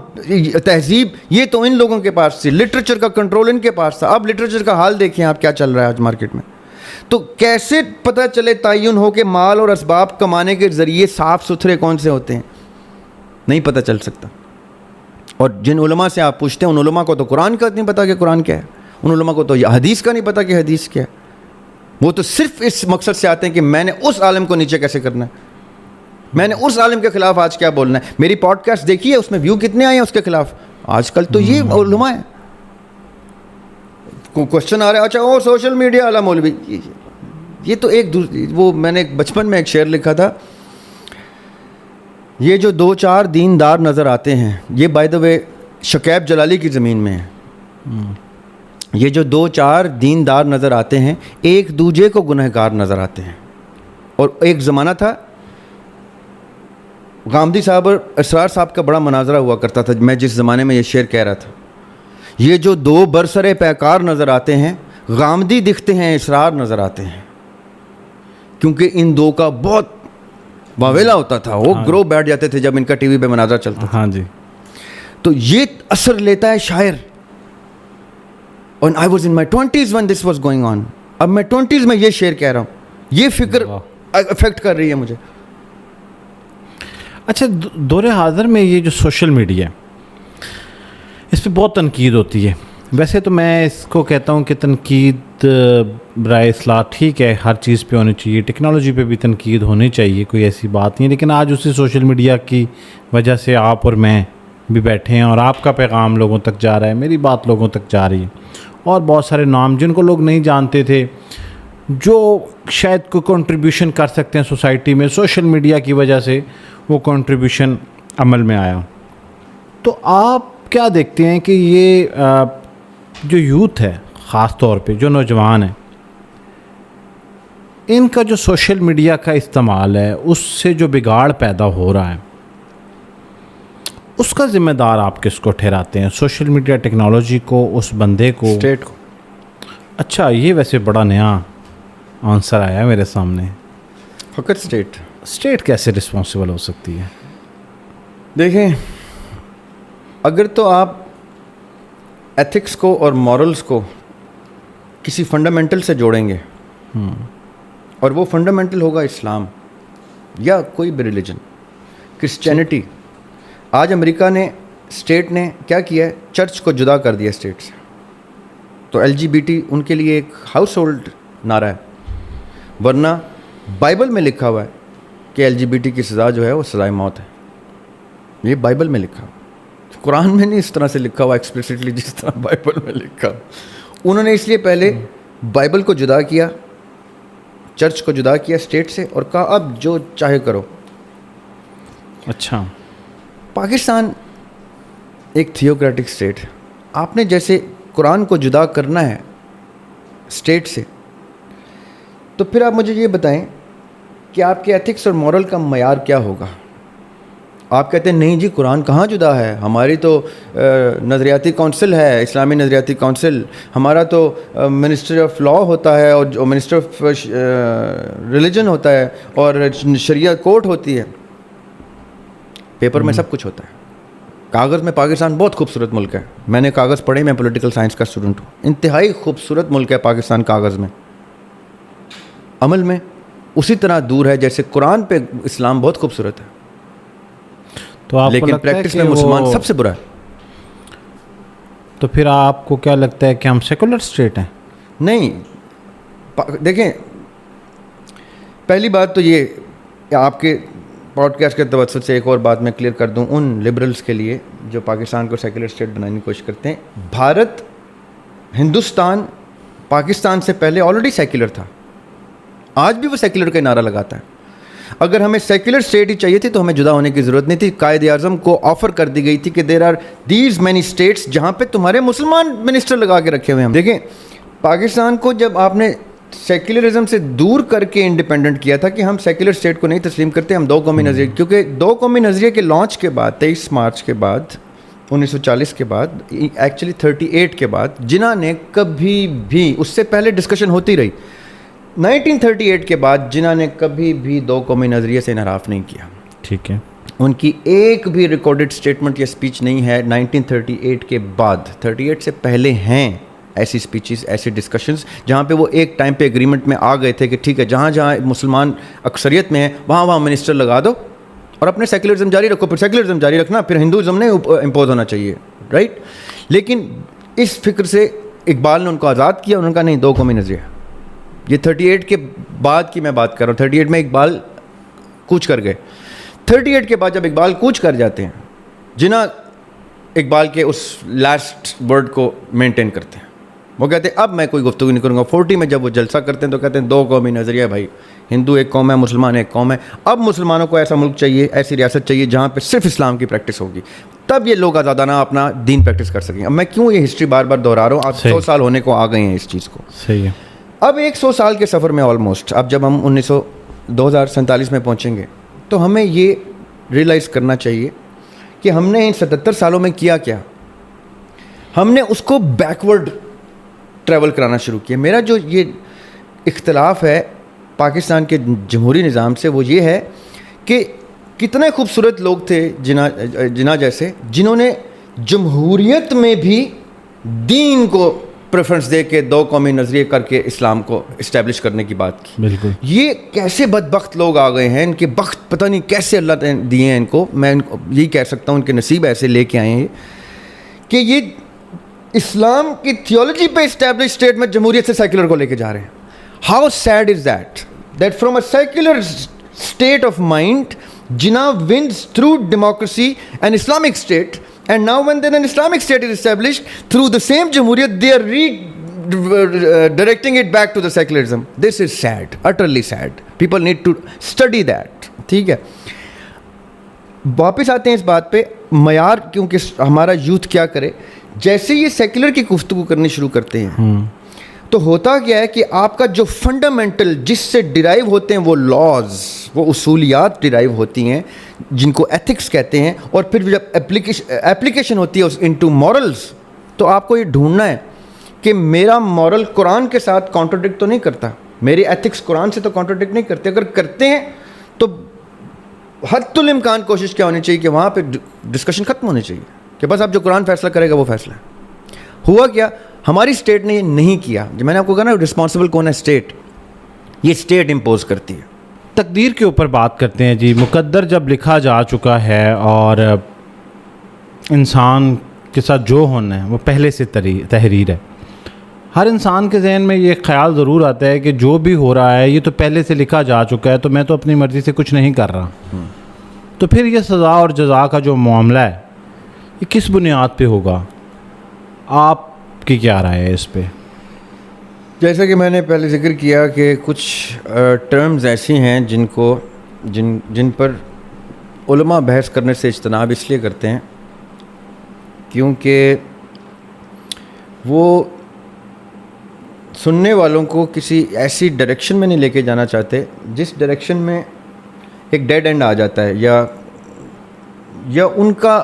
تہذیب, یہ تو ان لوگوں کے پاس تھی. لٹریچر کا کنٹرول ان کے پاس تھا. اب لٹریچر کا حال دیکھیں آپ, کیا چل رہا ہے آج مارکیٹ میں. تو کیسے پتہ چلے, تعین ہو کہ مال اور اسباب کمانے کے ذریعے صاف ستھرے کون سے ہوتے ہیں؟ نہیں پتہ چل سکتا. اور جن علماء سے آپ پوچھتے ہیں, ان علماء کو تو قرآن کا نہیں پتہ کہ قرآن کیا ہے, ان علماء کو تو حدیث کا نہیں پتہ کہ حدیث کیا ہے. وہ تو صرف اس مقصد سے آتے ہیں کہ میں نے اس عالم کو نیچے کیسے کرنا ہے, میں نے اس عالم کے خلاف آج کیا بولنا ہے. میری پوڈ کاسٹ دیکھیے, اس میں ویو کتنے آئے ہیں اس کے خلاف. آج کل تو یہ علماء ہیں. کوشچن آ رہا ہے, اچھا اور سوشل میڈیا والا مولوی, یہ تو ایک وہ میں نے بچپن میں ایک شعر لکھا تھا, یہ جو 2-4 دیندار نظر آتے ہیں, یہ بائی دا وے شکیب جلالی کی زمین میں ہے. یہ جو 2-4 دیندار نظر آتے ہیں, ایک دوجے کو گنہگار نظر آتے ہیں. اور ایک زمانہ تھا, غامدی صاحب اور اسرار صاحب کا بڑا مناظرہ ہوا کرتا تھا, میں جس زمانے میں یہ شعر کہہ رہا تھا. یہ جو 2 برسر پیکار نظر آتے ہیں, غامدی دکھتے ہیں, اسرار نظر آتے ہیں, کیونکہ ان 2 کا بہت واویلا ہوتا تھا. وہ گروہ بیٹھ جاتے تھے جب ان کا ٹی وی پہ مناظرہ چلتا تھا. ہاں جی. تو یہ اثر لیتا ہے شاعر. And I was in my 20s when this was going on. اب میں 20s میں یہ شعر کہہ رہا ہوں, یہ فکر افیکٹ کر رہی ہے مجھے. اچھا, دور حاضر میں یہ جو سوشل میڈیا ہے, اس پہ بہت تنقید ہوتی ہے. ویسے تو میں اس کو کہتا ہوں کہ تنقید برائے اصلاح ٹھیک ہے, ہر چیز پہ ہونی چاہیے, ٹیکنالوجی پہ بھی تنقید ہونی چاہیے, کوئی ایسی بات نہیں ہے. لیکن آج اسی سوشل میڈیا کی وجہ سے آپ اور میں بھی بیٹھے ہیں, اور آپ کا پیغام لوگوں تک جا رہا ہے, میری بات لوگوں تک جا رہی ہے. اور بہت سارے نام جن کو لوگ نہیں جانتے تھے, جو شاید کوئی کنٹریبیوشن کر سکتے ہیں سوسائٹی میں, سوشل میڈیا کی وجہ سے وہ کنٹریبیوشن عمل میں آیا. تو آپ کیا دیکھتے ہیں کہ یہ جو یوتھ ہے, خاص طور پہ جو نوجوان ہیں, ان کا جو سوشل میڈیا کا استعمال ہے, اس سے جو بگاڑ پیدا ہو رہا ہے, اس کا ذمہ دار آپ کس کو ٹھہراتے ہیں؟ سوشل میڈیا ٹیکنالوجی کو, اس بندے کو, اسٹیٹ کو؟ اچھا, یہ ویسے بڑا نیا آنسر آیا میرے سامنے. فقط اسٹیٹ کیسے رسپانسیبل ہو سکتی ہے؟ دیکھیں, اگر تو آپ ایتھکس کو اور مورلز کو کسی فنڈامنٹل سے جوڑیں گے, اور وہ فنڈامنٹل ہوگا اسلام یا کوئی بھی ریلیجن, کرسچینٹی. آج امریکہ نے, اسٹیٹ نے کیا کیا ہے, چرچ کو جدا کر دیا اسٹیٹ سے. تو LGBT ان کے لیے ایک ہاؤس ہولڈ نعرہ ہے, ورنہ بائبل میں لکھا ہوا ہے کہ LGBT کی سزا جو ہے وہ سزائے موت ہے. یہ بائبل میں لکھا ہوا, قرآن میں نہیں اس طرح سے لکھا ہوا ایکسپلیسٹلی جس طرح بائبل میں لکھا. انہوں نے اس لیے پہلے بائبل کو جدا کیا, چرچ کو جدا کیا اسٹیٹ سے, اور کہا اب جو چاہے کرو. اچھا, پاکستان ایک تھیوکریٹک اسٹیٹ ہے. آپ نے جیسے قرآن کو جدا کرنا ہے اسٹیٹ سے, تو پھر آپ مجھے یہ بتائیں کہ آپ کے ایتھکس اور مورل کا معیار کیا ہوگا. آپ کہتے ہیں نہیں جی قرآن کہاں جدا ہے, ہماری تو نظریاتی کونسل ہے, اسلامی نظریاتی کونسل, ہمارا تو منسٹر آف لا ہوتا ہے اور جو منسٹر آف ریلیجن ہوتا ہے اور شریعہ کورٹ ہوتی ہے. پیپر میں سب کچھ ہوتا ہے. کاغذ میں پاکستان بہت خوبصورت ملک ہے, میں نے کاغذ پڑھے, میں پولیٹیکل سائنس کا اسٹوڈنٹ ہوں. انتہائی خوبصورت ملک ہے پاکستان کاغذ میں, عمل میں اسی طرح دور ہے جیسے قرآن پہ اسلام بہت خوبصورت ہے, تو آپ لیکن پریکٹس میں مسلمان سب سے برا ہے. تو پھر آپ کو کیا لگتا ہے کہ ہم سیکولر اسٹیٹ ہیں؟ نہیں, دیکھیں پہلی بات تو یہ آپ کے پوڈ کاسٹ کے توسط سے ایک اور بات میں کلیئر کر دوں ان لبرلز کے لیے جو پاکستان کو سیکولر اسٹیٹ بنانے کی کوشش کرتے ہیں. بھارت, ہندوستان پاکستان سے پہلے آلریڈی سیکولر تھا, آج بھی وہ سیکولر کا نعرہ لگاتا ہے. اگر ہمیں سیکولر اسٹیٹ ہی چاہیے تھی تو ہمیں جدا ہونے کی ضرورت نہیں تھی. قائد اعظم کو آفر کر دی گئی تھی کہ there are these many states جہاں پہ تمہارے مسلمان منسٹر لگا کے رکھے ہوئے ہیں. دیکھیں پاکستان کو جب آپ نے سیکولرزم سے دور کر کے انڈیپینڈنٹ کیا تھا کہ ہم سیکولر اسٹیٹ کو نہیں تسلیم کرتے, ہم دو قومی نظریے, کیونکہ دو قومی نظریے کے لانچ کے بعد 23 مارچ کے بعد 1940 کے بعد, ایکچولی 38 کے بعد, جنہوں نے کبھی بھی, اس سے پہلے ڈسکشن ہوتی رہی, 1938 کے بعد جنہوں نے کبھی بھی دو قومی نظریے سے انحراف نہیں کیا. ٹھیک ہے, ان کی ایک بھی ریکارڈڈ اسٹیٹمنٹ یا اسپیچ نہیں ہے 1938 کے بعد. 38 سے پہلے ہیں ایسی اسپیچز, ایسی ڈسکشنز جہاں پہ وہ ایک ٹائم پہ ایگریمنٹ میں آ گئے تھے کہ ٹھیک ہے جہاں جہاں مسلمان اکثریت میں ہیں وہاں وہاں منسٹر لگا دو اور اپنے سیکولرزم جاری رکھو. پھر سیکولرزم جاری رکھنا, پھر ہندوازم نے امپوز ہونا چاہیے, رائٹ. لیکن اس فکر سے اقبال نے ان کو آزاد کیا, انہوں نے کہا نہیں دو قومی نظریہ. یہ 38 کے بعد کی میں بات کر رہا ہوں. 38 میں اقبال کوچ کر گئے. 38 کے بعد جب اقبال کوچ کر جاتے ہیں, جنہ اقبال کے اس لاسٹ ورڈ کو مینٹین کرتے ہیں, وہ کہتے ہیں اب میں کوئی گفتگو نہیں کروں گا. 40 میں جب وہ جلسہ کرتے ہیں تو کہتے ہیں دو قومی نظریہ بھائی, ہندو ایک قوم ہے, مسلمان ایک قوم ہے. اب مسلمانوں کو ایسا ملک چاہیے, ایسی ریاست چاہیے جہاں پہ صرف اسلام کی پریکٹس ہوگی, تب یہ لوگ آزادانہ اپنا دین پریکٹس کر سکیں. اب میں کیوں یہ ہسٹری بار بار دہرا رہا ہوں, آپ 100 سال ہونے کو آ گئے ہیں اس چیز کو. صحیح ہے. اب 100 سال کے سفر میں آلموسٹ, اب جب ہم 2047 میں پہنچیں گے تو ہمیں یہ ریئلائز کرنا چاہیے کہ ہم نے ان 77 سالوں میں کیا کیا. ہم نے اس کو بیکورڈ ٹریول کرانا شروع کیا. میرا جو یہ اختلاف ہے پاکستان کے جمہوری نظام سے وہ یہ ہے کہ کتنے خوبصورت لوگ تھے جناح جیسے, جنہوں نے جمہوریت میں بھی دین کو پریفرنس دے کے دو قومی نظریے کر کے اسلام کو اسٹیبلش کرنے کی بات کی. بالکل. یہ کیسے بدبخت لوگ آ گئے ہیں, ان کے بخت پتہ نہیں کیسے اللہ نے دیے ہیں ان کو. میں ان کو یہی کہہ سکتا ہوں ان کے نصیب ایسے لے کے آئے ہیں کہ یہ اسلام کی تھیولوجی پہ اسٹیبلش اسٹیٹ میں جمہوریت سے سیکولر کو لے کے جا رہے ہیں. How sad is that from a secular state of mind Jinnah wins through democracy and Islamic state, and now when then an Islamic state is established through the same Jamhuriyat, they are directing it back to the secularism. This is sad, utterly sad. People need to study that. ٹھیک ہے, واپس آتے ہیں اس بات پہ. معیار کیونکہ ہمارا یوتھ کیا کرے, جیسے یہ سیکولر کی گفتگو کرنی شروع کرتے ہیں تو ہوتا کیا ہے کہ آپ کا جو فنڈامنٹل جس سے ڈرائیو ہوتے ہیں وہ لاز, وہ اصولیات ڈرائیو ہوتی ہیں جن کو ایتھکس کہتے ہیں, اور پھر جب اپلیکیشن ہوتی ہے انٹو مورلز, تو آپ کو یہ ڈھونڈنا ہے کہ میرا مورل قرآن کے ساتھ کانٹرڈکٹ تو نہیں کرتا, میری ایتھکس قرآن سے تو کانٹرڈکٹ نہیں کرتے. اگر کرتے ہیں تو حد الامکان کوشش کیا ہونی چاہیے کہ وہاں پہ ڈسکشن ختم ہونی چاہیے کہ بس اب جو قرآن فیصلہ کرے گا وہ فیصلہ ہے. ہوا کیا, ہماری اسٹیٹ نے یہ نہیں کیا. جو میں نے آپ کو کہا نا رسپانسبل کون ہے, اسٹیٹ. یہ اسٹیٹ امپوز کرتی ہے. تقدیر کے اوپر بات کرتے ہیں جی. مقدر جب لکھا جا چکا ہے اور انسان کے ساتھ جو ہونا ہے وہ پہلے سے تحریر ہے, ہر انسان کے ذہن میں یہ خیال ضرور آتا ہے کہ جو بھی ہو رہا ہے یہ تو پہلے سے لکھا جا چکا ہے, تو میں تو اپنی مرضی سے کچھ نہیں کر رہا. تو پھر یہ سزا اور جزا کا جو معاملہ ہے یہ کس بنیاد پہ ہوگا؟ آپ کی کیا رائے ہے اس پہ؟ جیسا کہ میں نے پہلے ذکر کیا کہ کچھ ٹرمز ایسی ہیں جن پر علماء بحث کرنے سے اجتناب اس لیے کرتے ہیں کیونکہ وہ سننے والوں کو کسی ایسی ڈائریکشن میں نہیں لے کے جانا چاہتے جس ڈائریکشن میں ایک ڈیڈ اینڈ آ جاتا ہے, یا یا ان کا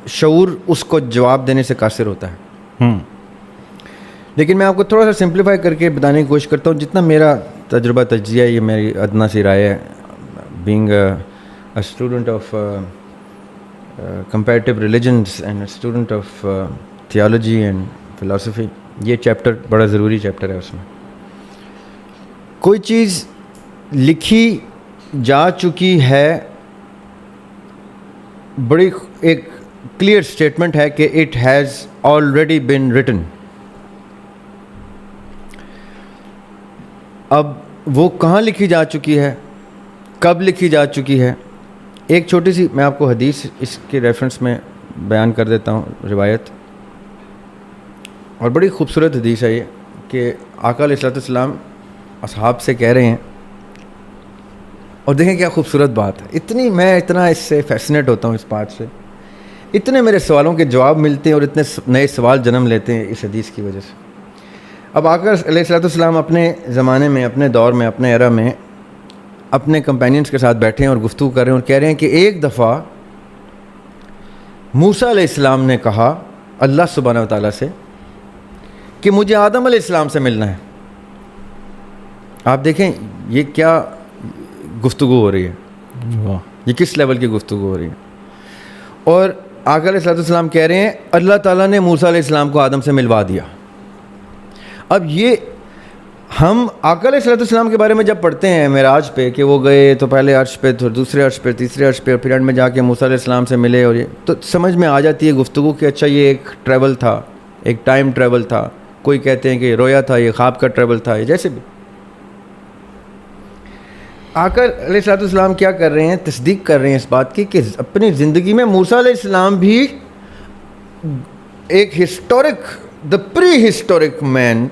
شعور اس کو جواب دینے سے قاصر ہوتا ہے. لیکن میں آپ کو تھوڑا سا سمپلیفائی کر کے بتانے کی کوشش کرتا ہوں. جتنا میرا تجربہ تجزیہ یہ میری ادنا سی رائے ہے, being a student of comparative religions and a student of theology and philosophy, یہ چیپٹر بڑا ضروری چیپٹر ہے. اس میں کوئی چیز لکھی جا چکی ہے, بڑی ایک کلیئر اسٹیٹمنٹ ہے کہ it has already been written. اب وہ کہاں لکھی جا چکی ہے, کب لکھی جا چکی ہے. ایک چھوٹی سی میں آپ کو حدیث اس کے ریفرنس میں بیان کر دیتا ہوں, روایت, اور بڑی خوبصورت حدیث ہے یہ, کہ آقا علیہ الصلوۃ والسلام اصحاب سے کہہ رہے ہیں, اور دیکھیں کیا خوبصورت بات ہے. میں اتنا اس سے فیسنیٹ ہوتا ہوں اس بات سے, اتنے میرے سوالوں کے جواب ملتے ہیں اور اتنے نئے سوال جنم لیتے ہیں اس حدیث کی وجہ سے. اب آقا علیہ الصلوۃ والسلام اپنے زمانے میں, اپنے دور میں, اپنے ایرا میں اپنے کمپینینز کے ساتھ بیٹھے ہیں اور گفتگو کر رہے ہیں, اور کہہ رہے ہیں کہ ایک دفعہ موسیٰ علیہ السلام نے کہا اللہ سبحانہ و تعالیٰ سے کہ مجھے آدم علیہ السلام سے ملنا ہے. آپ دیکھیں یہ کیا گفتگو ہو رہی ہے, یہ کس لیول کی گفتگو ہو رہی ہے. اور آقا علیہ السلام کہہ رہے ہیں اللہ تعالیٰ نے موسیٰ علیہ السلام کو آدم سے ملوا دیا. اب یہ ہم آقا علیہ السلام کے بارے میں جب پڑھتے ہیں معراج پہ کہ وہ گئے تو پہلے عرش پہ, تو دوسرے عرش پہ, تیسرے عرش پہ, اور پھر اینڈ میں جا کے موسیٰ علیہ السلام سے ملے, اور یہ تو سمجھ میں آ جاتی ہے گفتگو کہ اچھا یہ ایک ٹریول تھا, ایک ٹائم ٹریول تھا. کوئی کہتے ہیں کہ یہ رویا تھا, یہ خواب کا ٹریول تھا, یہ جیسے بھی. آقا علیہ السلام کیا کر رہے ہیں, تصدیق کر رہے ہیں اس بات کی کہ اپنی زندگی میں موسیٰ علیہ السلام بھی ایک historic, the pre historic man,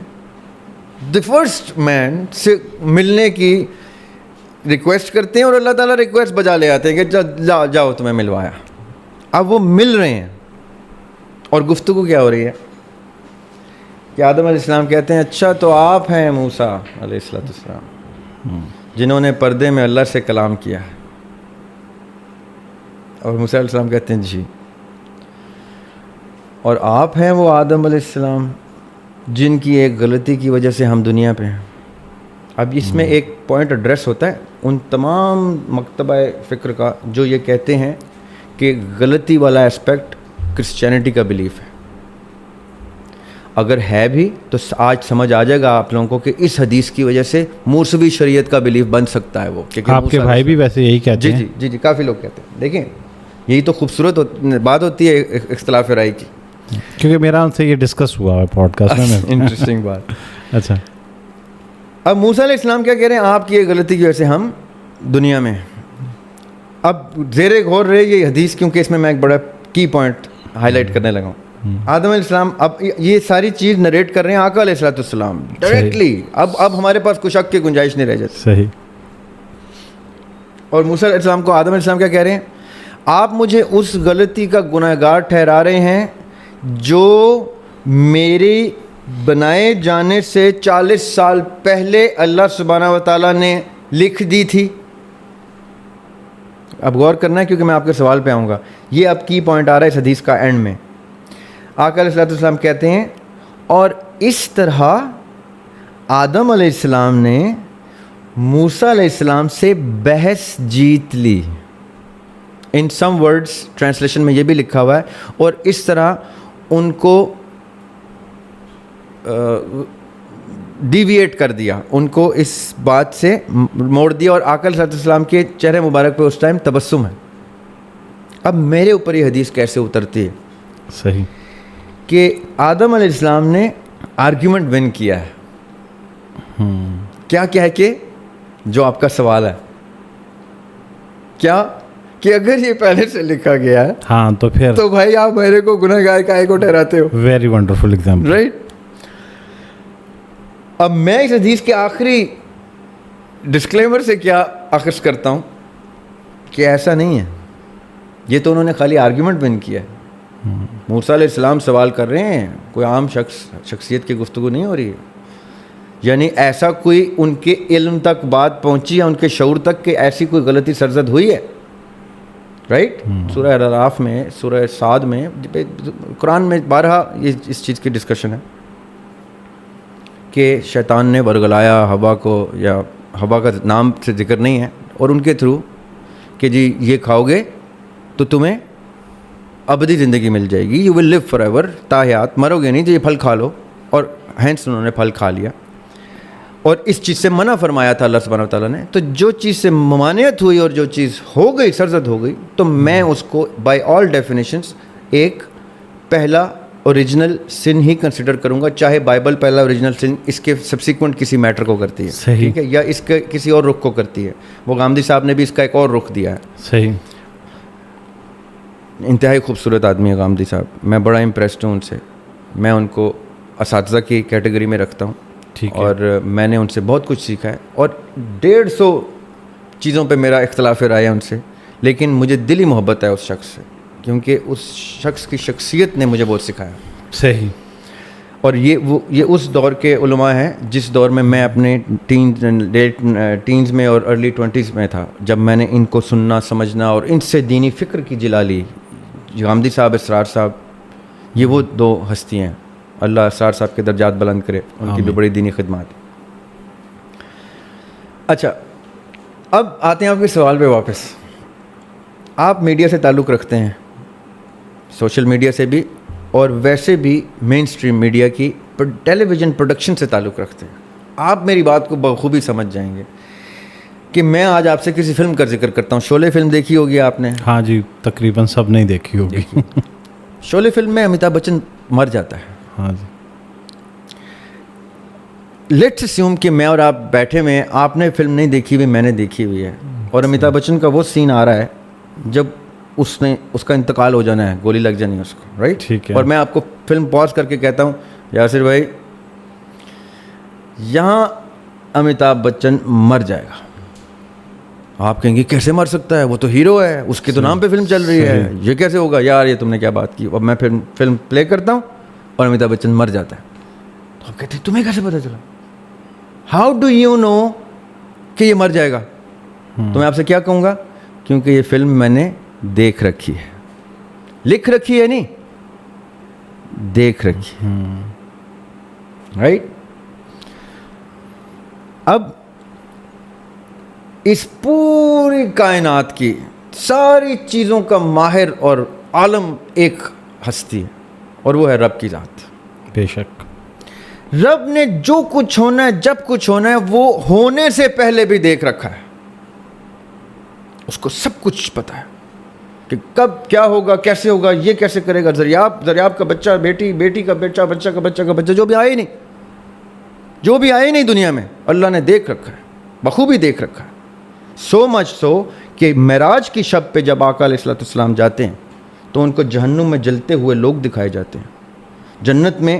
the first man سے ملنے کی ریکویسٹ کرتے ہیں, اور اللہ تعالیٰ ریکویسٹ بجا لے آتے ہیں کہ جاؤ تمہیں ملوایا. اب وہ مل رہے ہیں, اور گفتگو کیا ہو رہی ہے کہ آدم علیہ السلام کہتے ہیں اچھا تو آپ ہیں موسیٰ علیہ السلام جنہوں نے پردے میں اللہ سے کلام کیا ہے. اور موسیٰ علیہ السلام کہتے ہیں جی. اور آپ ہیں وہ آدم علیہ السلام جن کی ایک غلطی کی وجہ سے ہم دنیا پہ ہیں. اب اس میں ایک پوائنٹ ایڈریس ہوتا ہے ان تمام مکتبہ فکر کا جو یہ کہتے ہیں کہ غلطی والا اسپیکٹ کرسچینٹی کا بلیف ہے. اگر ہے بھی تو آج سمجھ آ جائے گا آپ لوگوں کو کہ اس حدیث کی وجہ سے موسوی شریعت کا بلیف بن سکتا ہے وہ. آپ کے بھائی بھی ویسے یہی کہتے ہیں. جی جی کافی لوگ کہتے ہیں. دیکھیں یہی تو خوبصورت بات ہوتی ہے اختلاف رائے کی, کیونکہ میرا ان سے یہ ڈسکس ہوا ہے پوڈ کاسٹ میں. انٹرسٹنگ بات. اچھا اب موسیٰ علیہ السلام کیا کہہ رہے ہیں, آپ کی ایک غلطی کی وجہ سے ہم دنیا میں. اب زیر غور رہے یہ حدیث, کیونکہ اس میں ایک بڑا کی پوائنٹ ہائی لائٹ کرنے لگا ہوں. آدم علیہ السلام اب یہ ساری چیز نریٹ کر رہے ہیں آقا علیہ السلام ڈائریکٹلی. اب ہمارے پاس کچھ شک کی گنجائش نہیں رہ جاتی. صحیح. اور موسیٰ علیہ السلام کو آدم علیہ السلام کیا کہہ رہے ہیں, آپ مجھے اس غلطی کا گناہ گار ٹھہرا رہے ہیں جو میری بنائے جانے سے 40 سال پہلے اللہ سبحانہ و تعالیٰ نے لکھ دی تھی. اب غور کرنا ہے کیونکہ میں آپ کے سوال پہ آؤں گا. یہ اب کی پوائنٹ آ رہا ہے اس حدیث کا اینڈ میں. آقا علیہ السلام کہتے ہیں اور اس طرح آدم علیہ السلام نے موسیٰ علیہ السلام سے بحث جیت لی. ان سم ورڈز ٹرانسلیشن میں یہ بھی لکھا ہوا ہے, اور اس طرح ان کو ڈیویٹ کر دیا, ان کو اس بات سے موڑ دیا, اور آقا علیہ السلام کے چہرے مبارک پہ اس ٹائم تبسم ہے. اب میرے اوپر یہ حدیث کیسے اترتی ہے؟ صحیح کہ آدم علیہ السلام نے آرگیومنٹ ون کیا ہے. کیا ہے کہ جو آپ کا سوال ہے کیا کہ اگر یہ پہلے سے لکھا گیا ہے ہاں تو پھر تو بھائی آپ میرے کو گناہ گار کا کو ٹھہراتے ہو. Very wonderful example, right. اب میں اس حدیث کے آخری ڈسکلیمر سے کیا اخذ کرتا ہوں کہ ایسا نہیں ہے. یہ تو انہوں نے خالی آرگیومنٹ ون کیا ہے. موسیٰ علیہ السلام سوال کر رہے ہیں, کوئی عام شخصیت کی گفتگو نہیں ہو رہی ہے. یعنی ایسا کوئی ان کے علم تک بات پہنچی ہے, ان کے شعور تک کہ ایسی کوئی غلطی سرزد ہوئی ہے. رائٹ. سورہ الاعراف میں, سورہ صاد میں, قرآن میں بارہا یہ اس چیز کی ڈسکشن ہے کہ شیطان نے ورگلایا ہوا کو, یا ہوا کا نام سے ذکر نہیں ہے, اور ان کے تھرو کہ جی یہ کھاؤ گے تو تمہیں ابدی زندگی مل جائے گی, you will live for ever, تاحیات مرو گے نہیں, تو یہ پھل کھا لو. اور ہینس انہوں نے پھل کھا لیا, اور اس چیز سے منع فرمایا تھا اللہ سبحانہ و تعالیٰ نے. تو جو چیز سے ممانعت ہوئی اور جو چیز ہو گئی, سرزد ہو گئی, تو میں اس کو بائی آل ڈیفینیشنس ایک پہلا اوریجنل سن ہی کنسیڈر کروں گا, چاہے بائبل پہلا اوریجنل سن اس کے سبسیکوینٹ کسی میٹر کو کرتی ہے, ٹھیک ہے, یا اس کے کسی اور رخ کو کرتی ہے. وہ غامدی صاحب نے بھی اس کا ایک اور رخ دیا ہے. صحیح. انتہائی خوبصورت آدمی ہے غامدی صاحب, میں بڑا امپریسڈ ہوں ان سے. میں ان کو اساتذہ کی کیٹیگری میں رکھتا ہوں, اور میں نے ان سے بہت کچھ سیکھا ہے, اور 150 چیزوں پہ میرا اختلاف رائے ہے ان سے, لیکن مجھے دلی محبت ہے اس شخص سے, کیونکہ اس شخص کی شخصیت نے مجھے بہت سکھایا. صحیح. اور یہ اس دور کے علماء ہیں جس دور میں اپنے ٹینز میں اور ارلی 20s میں تھا, جب میں نے ان کو سننا, سمجھنا اور ان سے دینی فکر کی جلا لی. غامدی صاحب, اسرار صاحب, یہ وہ دو ہستیاں ہیں. اللہ اسرار صاحب کے درجات بلند کرے, ان کی بھی بڑی دینی خدمات. اچھا, اب آتے ہیں آپ کے سوال پہ واپس. آپ میڈیا سے تعلق رکھتے ہیں, سوشل میڈیا سے بھی, اور ویسے بھی مین اسٹریم میڈیا کی ٹیلی ویژن پروڈکشن سے تعلق رکھتے ہیں. آپ میری بات کو بخوبی سمجھ جائیں گے کہ میں آج آپ سے کسی فلم کا ذکر کرتا ہوں. شعلے فلم دیکھی ہوگی آپ نے؟ ہاں جی, تقریباً سب نہیں دیکھی ہوگی. شعلے فلم میں امیتابھ بچن مر جاتا ہے. ہاں جی. لیٹس اسیوم کہ میں اور آپ بیٹھے ہوئے ہیں, آپ نے فلم نہیں دیکھی ہوئی, میں نے دیکھی ہوئی ہے, اور امیتابھ بچن کا وہ سین آ رہا ہے جب اس کا انتقال ہو جانا ہے, گولی لگ جانی ہے اس کو, رائٹ؟ ٹھیک ہے. اور میں آپ کو فلم پاز کر کے کہتا ہوں, یاسر بھائی یہاں امیتابھ بچن مر جائے گا. آپ کہیں گے کیسے مر سکتا ہے, وہ تو ہیرو ہے, اس کے تو نام پہ فلم چل رہی ہے, یہ کیسے ہوگا یار, یہ تم نے کیا بات کی. اور میں پھر فلم پلے کرتا ہوں اور امیتابھ بچن مر جاتا ہے. تو آپ کہتے ہیں تمہیں کیسے پتا چلا, ہاؤ ڈو یو نو کہ یہ مر جائے گا؟ تو میں آپ سے کیا کہوں گا, کیونکہ یہ فلم میں نے دیکھ رکھی ہے. لکھ رکھی ہے نہیں, دیکھ رکھی ہے, رائٹ؟ اب اس پوری کائنات کی ساری چیزوں کا ماہر اور عالم ایک ہستی ہے, اور وہ ہے رب کی ذات. بے شک. رب نے جو کچھ ہونا ہے, جب کچھ ہونا ہے, وہ ہونے سے پہلے بھی دیکھ رکھا ہے. اس کو سب کچھ پتا ہے کہ کب کیا ہوگا, کیسے ہوگا, یہ کیسے کرے گا. دریاب کا بچہ, بیٹی کا بچہ, بچہ کا بچہ, جو بھی آئے نہیں دنیا میں, اللہ نے دیکھ رکھا ہے, بخوبی دیکھ رکھا ہے. سو مچ سو کہ معراج کی شب پہ جب آقا علیہ الصلوۃ والسلام جاتے ہیں تو ان کو جہنم میں جلتے ہوئے لوگ دکھائے جاتے ہیں, جنت میں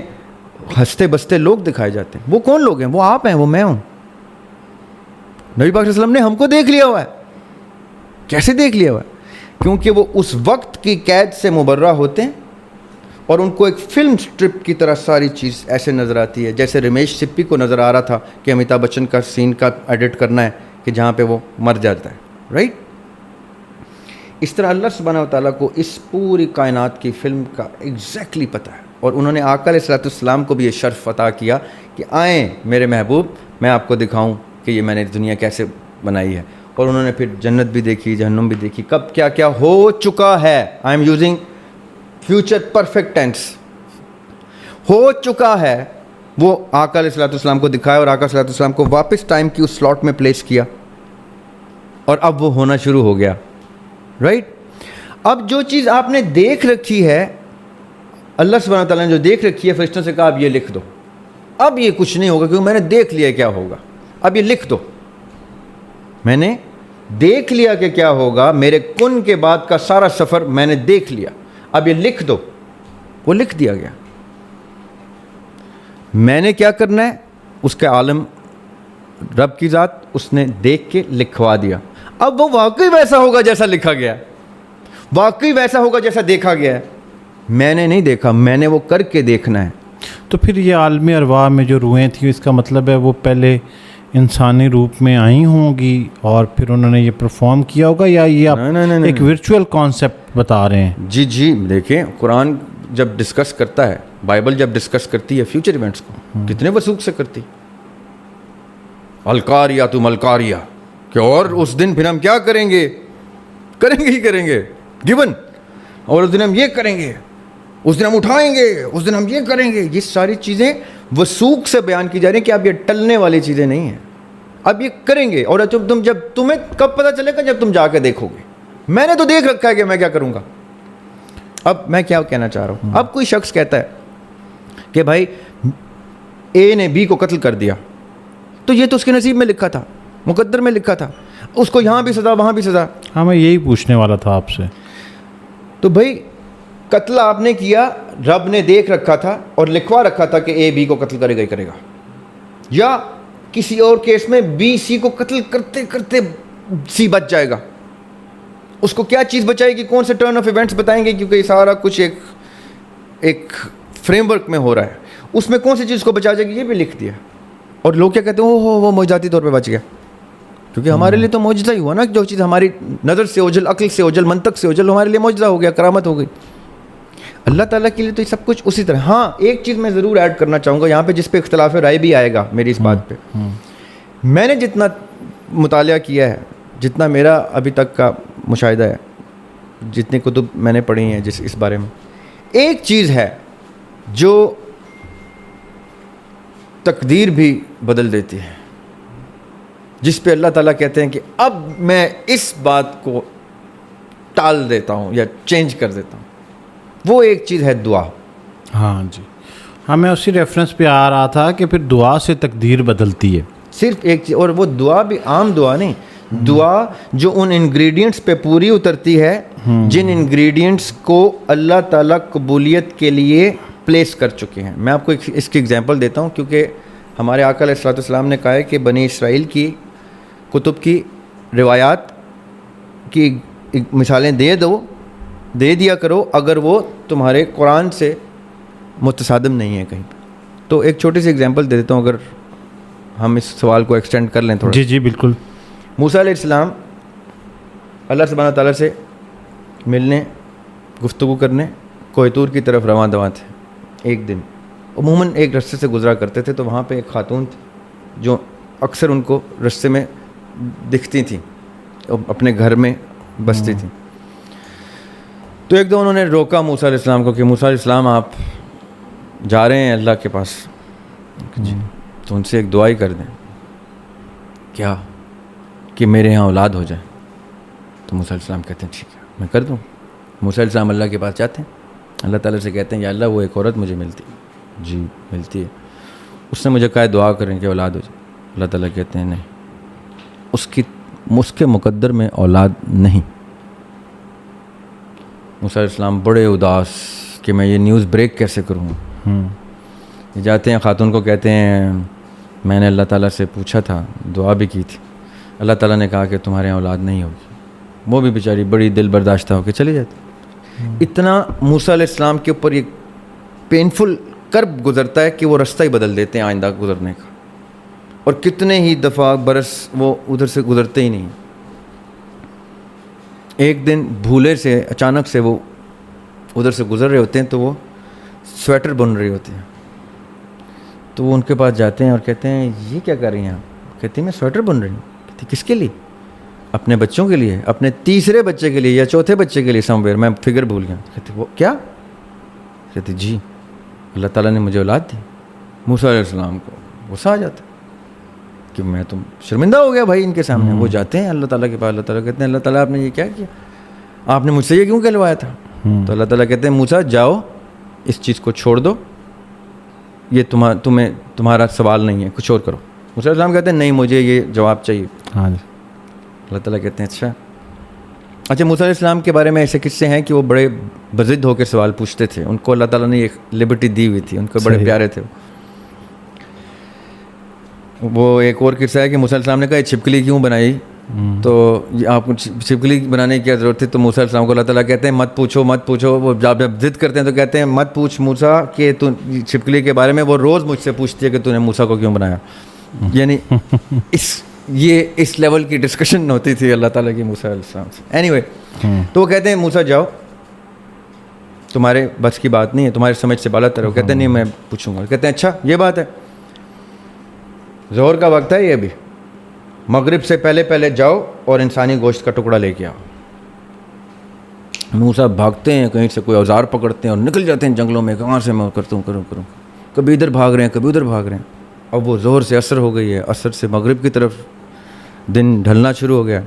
ہنستے بستے لوگ دکھائے جاتے ہیں. وہ کون لوگ ہیں؟ وہ آپ ہیں, وہ میں ہوں. نبی پاک صلی اللہ علیہ وسلم نے ہم کو دیکھ لیا ہوا ہے. کیسے دیکھ لیا ہوا ہے؟ کیونکہ وہ اس وقت کی قید سے مبرہ ہوتے ہیں, اور ان کو ایک فلم سٹرپ کی طرح ساری چیز ایسے نظر آتی ہے, جیسے رمیش سپی کو نظر آ رہا تھا کہ امیتابھ بچن کا سین کا ایڈٹ کرنا ہے کہ جہاں پہ وہ مر جاتا ہے, رائٹ؟ اس طرح اللہ سبحانہ و تعالیٰ کو اس پوری کائنات کی فلم کا ایگزیکٹلی پتہ ہے, اور انہوں نے آقا علیہ الصلوۃ والسلام کو بھی یہ شرف عطا کیا کہ آئیں میرے محبوب, میں آپ کو دکھاؤں کہ یہ میں نے دنیا کیسے بنائی ہے. اور انہوں نے پھر جنت بھی دیکھی, جہنم بھی دیکھی, کب کیا کیا ہو چکا ہے. I am using future perfect tense, ہو چکا ہے. وہ آقا علیہ الصلوۃ والسلام کو دکھایا, اور آقا صلی اللہ علیہ وسلم کو واپس ٹائم کی اس سلاٹ میں پلیس کیا, اور اب وہ ہونا شروع ہو گیا, رائٹ؟ اب جو چیز آپ نے دیکھ رکھی ہے, اللہ سبحانہ و تعالیٰ نے جو دیکھ رکھی ہے, فرشتوں سے کہا اب یہ لکھ دو. اب یہ کچھ نہیں ہوگا کیونکہ میں نے دیکھ لیا کیا ہوگا, اب یہ لکھ دو. میں نے دیکھ لیا کہ کیا ہوگا, میرے کن کے بعد کا سارا سفر میں نے دیکھ لیا, اب یہ لکھ دو. وہ لکھ دیا گیا. میں نے کیا کرنا ہے, اس کے عالم رب کی ذات اس نے دیکھ کے لکھوا دیا. اب وہ واقعی ویسا ہوگا جیسا لکھا گیا, واقعی ویسا ہوگا جیسا دیکھا گیا ہے. میں نے نہیں دیکھا, میں نے وہ کر کے دیکھنا ہے. تو پھر یہ عالم ارواح میں جو روحیں تھیں, اس کا مطلب ہے وہ پہلے انسانی روپ میں آئی ہوں گی اور پھر انہوں نے یہ پرفارم کیا ہوگا، یا یہ آپ نہیں، ایک ورچوئل کانسیپٹ بتا رہے ہیں؟ جی دیکھیں، قرآن جب ڈسکس کرتا ہے، بائبل جب ڈسکس کرتی ہے فیوچر ایونٹس کو، کتنے وثوق سے کرتی، القاریہ ملقاریہ، کہ اور اس دن پھر ہم کیا کریں گے ہی کریں گے گیون، اور اس دن ہم یہ کریں گے، اس دن ہم اٹھائیں گے، اس دن ہم یہ کریں گے. یہ ساری چیزیں وثوق سے بیان کی جا رہی ہیں کہ اب یہ ٹلنے والی چیزیں نہیں ہیں، اب یہ کریں گے. اور جب تمہیں کب پتہ چلے گا؟ جب تم جا کے دیکھو گے. میں نے تو دیکھ رکھا ہے کہ میں کیا کروں گا. اب میں کیا کہنا چاہ رہا ہوں، اب کوئی شخص کہتا ہے کہ بھائی اے نے بی کو قتل کر دیا، تو یہ تو اس کے نصیب میں لکھا تھا، مقدر میں لکھا تھا، اس کو یہاں بھی سزا وہاں بھی سزا. ہاں میں یہی پوچھنے والا تھا آپ سے. تو بھائی قتل آپ نے کیا، رب نے دیکھ رکھا تھا اور لکھوا رکھا تھا کہ اے بی کو قتل کرے گا ہی کرے گا. یا کسی اور کیس میں بی سی کو قتل کرتے کرتے سی بچ جائے گا. اس کو کیا چیز بچائے گی، کون سے ٹرن آف ایونٹس بتائیں گے، کیونکہ یہ سارا کچھ ایک فریم ورک میں ہو رہا ہے. اس میں کون سی چیز کو بچا جائے گی یہ بھی لکھ دیا. اور لوگ کیا کہتے ہیں، وہ معجزاتی طور پہ بچ گیا، کیونکہ ہمارے لیے تو معجزہ ہی ہوا نا. جو چیز ہماری نظر سے اوجھل، عقل سے اوجھل، منطق سے اوجھل، ہمارے لیے معجزہ ہو گیا، کرامت ہو گئی. اللہ تعالیٰ کے لیے تو یہ سب کچھ اسی طرح. ہاں ایک چیز میں ضرور ایڈ کرنا چاہوں گا یہاں پہ، جس پہ اختلاف رائے بھی آئے گا میری اس بات پہ. میں نے جتنا مطالعہ کیا ہے، جتنا میرا ابھی تک کا مشاہدہ ہے، جتنی کتب میں نے پڑھی ہیں اس بارے میں، ایک چیز ہے جو تقدیر بھی بدل دیتی ہے، جس پہ اللہ تعالیٰ کہتے ہیں کہ اب میں اس بات کو ٹال دیتا ہوں یا چینج کر دیتا ہوں. وہ ایک چیز ہے دعا. ہاں جی، ہاں میں اسی ریفرنس پہ آ رہا تھا کہ پھر دعا سے تقدیر بدلتی ہے. صرف ایک چیز، اور وہ دعا بھی عام دعا نہیں، دعا جو ان انگریڈینٹس پہ پوری اترتی ہے جن انگریڈینٹس کو اللہ تعالیٰ قبولیت کے لیے پلیس کر چکے ہیں. میں آپ کو اس کی ایگزامپل دیتا ہوں، کیونکہ ہمارے آقا علیہ الصلوۃ والسلام نے کہا ہے کہ بنی اسرائیل کی کتب کی روایات کی مثالیں دے دیا کرو اگر وہ تمہارے قرآن سے متصادم نہیں ہے کہیں پہ. تو ایک چھوٹی سی ایگزامپل دے دیتا ہوں، اگر ہم اس سوال کو ایکسٹینڈ کر لیں تھوڑا. جی بالکل. موسیٰ علیہ السلام اللہ سبحانہ تعالیٰ سے ملنے، گفتگو کرنے کوہ طور کی طرف رواں دواں تھے. ایک دن عموماً ایک رستے سے گزرا کرتے تھے، تو وہاں پہ ایک خاتون تھی جو اکثر ان کو رستے میں دکھتی تھیں، اپنے گھر میں بستی تھیں. تو ایک دو انہوں نے روکا موسیٰ علیہ السلام کو کہ موسیٰ علیہ السلام آپ جا رہے ہیں اللہ کے پاس، جی تو ان سے ایک دعا ہی کر دیں. کیا؟ کہ میرے یہاں اولاد ہو جائے. تو موسیٰ علیہ السلام کہتے ہیں ٹھیک ہے میں کر دوں. موسیٰ علیہ السلام اللہ کے پاس جاتے ہیں، اللہ تعالیٰ سے کہتے ہیں یا اللہ وہ ایک عورت مجھے ملتی. جی ملتی ہے، اس نے مجھے کہا دعا کریں کہ اولاد ہو جائے. اللہ تعالیٰ کہتے ہیں نہیں، اس کے مقدر میں اولاد نہیں. موسیٰ علیہ السلام بڑے اداس کہ میں یہ نیوز بریک کیسے کروں. جاتے ہیں خاتون کو کہتے ہیں میں نے اللہ تعالیٰ سے پوچھا تھا، دعا بھی کی تھی، اللہ تعالیٰ نے کہا کہ تمہارے یہاں اولاد نہیں ہوگی. وہ بھی بیچاری بڑی دل برداشتہ ہو کے چلی جاتی. اتنا موسیٰ علیہ السلام کے اوپر یہ پینفل کرب گزرتا ہے کہ وہ رستہ ہی بدل دیتے ہیں آئندہ گزرنے کا. اور کتنے ہی دفعہ برس وہ ادھر سے گزرتے ہی نہیں. ایک دن بھولے سے اچانک سے وہ ادھر سے گزر رہے ہوتے ہیں، تو وہ سویٹر بن رہے ہوتے ہیں. تو وہ ان کے پاس جاتے ہیں اور کہتے ہیں یہ کیا کر رہی ہیں آپ؟ کہتی ہیں میں سویٹر بن رہی ہوں. کہتی کس کے لیے؟ اپنے بچوں کے لیے، اپنے تیسرے بچے کے لیے یا چوتھے بچے کے لیے، سم ویئر میں فگر بھول گیا. کہتی وہ کیا؟ کہتی جی اللہ تعالیٰ نے مجھے اولاد دی. موسیٰ علیہ السلام کو غصہ آ جاتا کہ میں تو شرمندہ ہو گیا بھائی ان کے سامنے. وہ جاتے ہیں اللہ تعالیٰ کے پاس، اللہ تعالیٰ کہتے ہیں اللہ تعالیٰ آپ نے یہ کیا کیا؟ آپ نے مجھ سے یہ کیوں کہلوایا تھا؟ تو اللہ تعالیٰ کہتے ہیں موسیٰ جاؤ اس چیز کو چھوڑ دو، یہ تمہارا سوال نہیں ہے، کچھ اور کرو. موسیٰ علیہ السلام کہتے ہیں نہیں مجھے یہ جواب چاہیے. ہاں جی. اللہ تعالیٰ کہتے ہیں اچھا موسیٰ علیہ السلام کے بارے میں ایسے قصے ہیں کہ وہ بڑے بضد ہو کے سوال پوچھتے تھے. ان کو اللہ تعالیٰ نے ایک لبرٹی دی ہوئی تھی، ان کو بڑے پیارے تھے. وہ ایک اور قصہ ہے کہ موسیٰ علیہ السلام نے کہا یہ چھپکلی کیوں بنائی؟ تو آپ کو چھپکلی بنانے کی کیا ضرورت تھی؟ تو موسیٰ علیہ السلام کو اللہ تعالیٰ کہتے ہیں مت پوچھو. وہ جب ضد کرتے ہیں تو کہتے ہیں مت پوچھ موسیٰ کہ تو چھپکلی کے بارے میں، وہ روز مجھ سے پوچھتی ہے کہ تو نے موسیٰ کو کیوں بنایا. یعنی اس لیول کی ڈسکشن ہوتی تھی اللہ تعالیٰ کی موسیٰ علیہ السلام سے. اینی وے تو وہ کہتے ہیں موسیٰ جاؤ, تمہارے بس کی بات نہیں ہے, تمہارے سمجھ سے بالا تر. وہ کہتے ہیں نہیں میں پوچھوں گا. کہتے ہیں اچھا یہ بات ہے, ظہر کا وقت ہے یہ بھی, مغرب سے پہلے جاؤ اور انسانی گوشت کا ٹکڑا لے کے آؤ. موسیٰ بھاگتے ہیں, کہیں سے کوئی اوزار پکڑتے ہیں اور نکل جاتے ہیں جنگلوں میں, کہاں سے میں کرتا ہوں کروں. کبھی ادھر بھاگ رہے ہیں, کبھی ادھر بھاگ رہے ہیں. اب وہ ظہر سے عصر ہو گئی ہے, عصر سے مغرب کی طرف دن ڈھلنا شروع ہو گیا.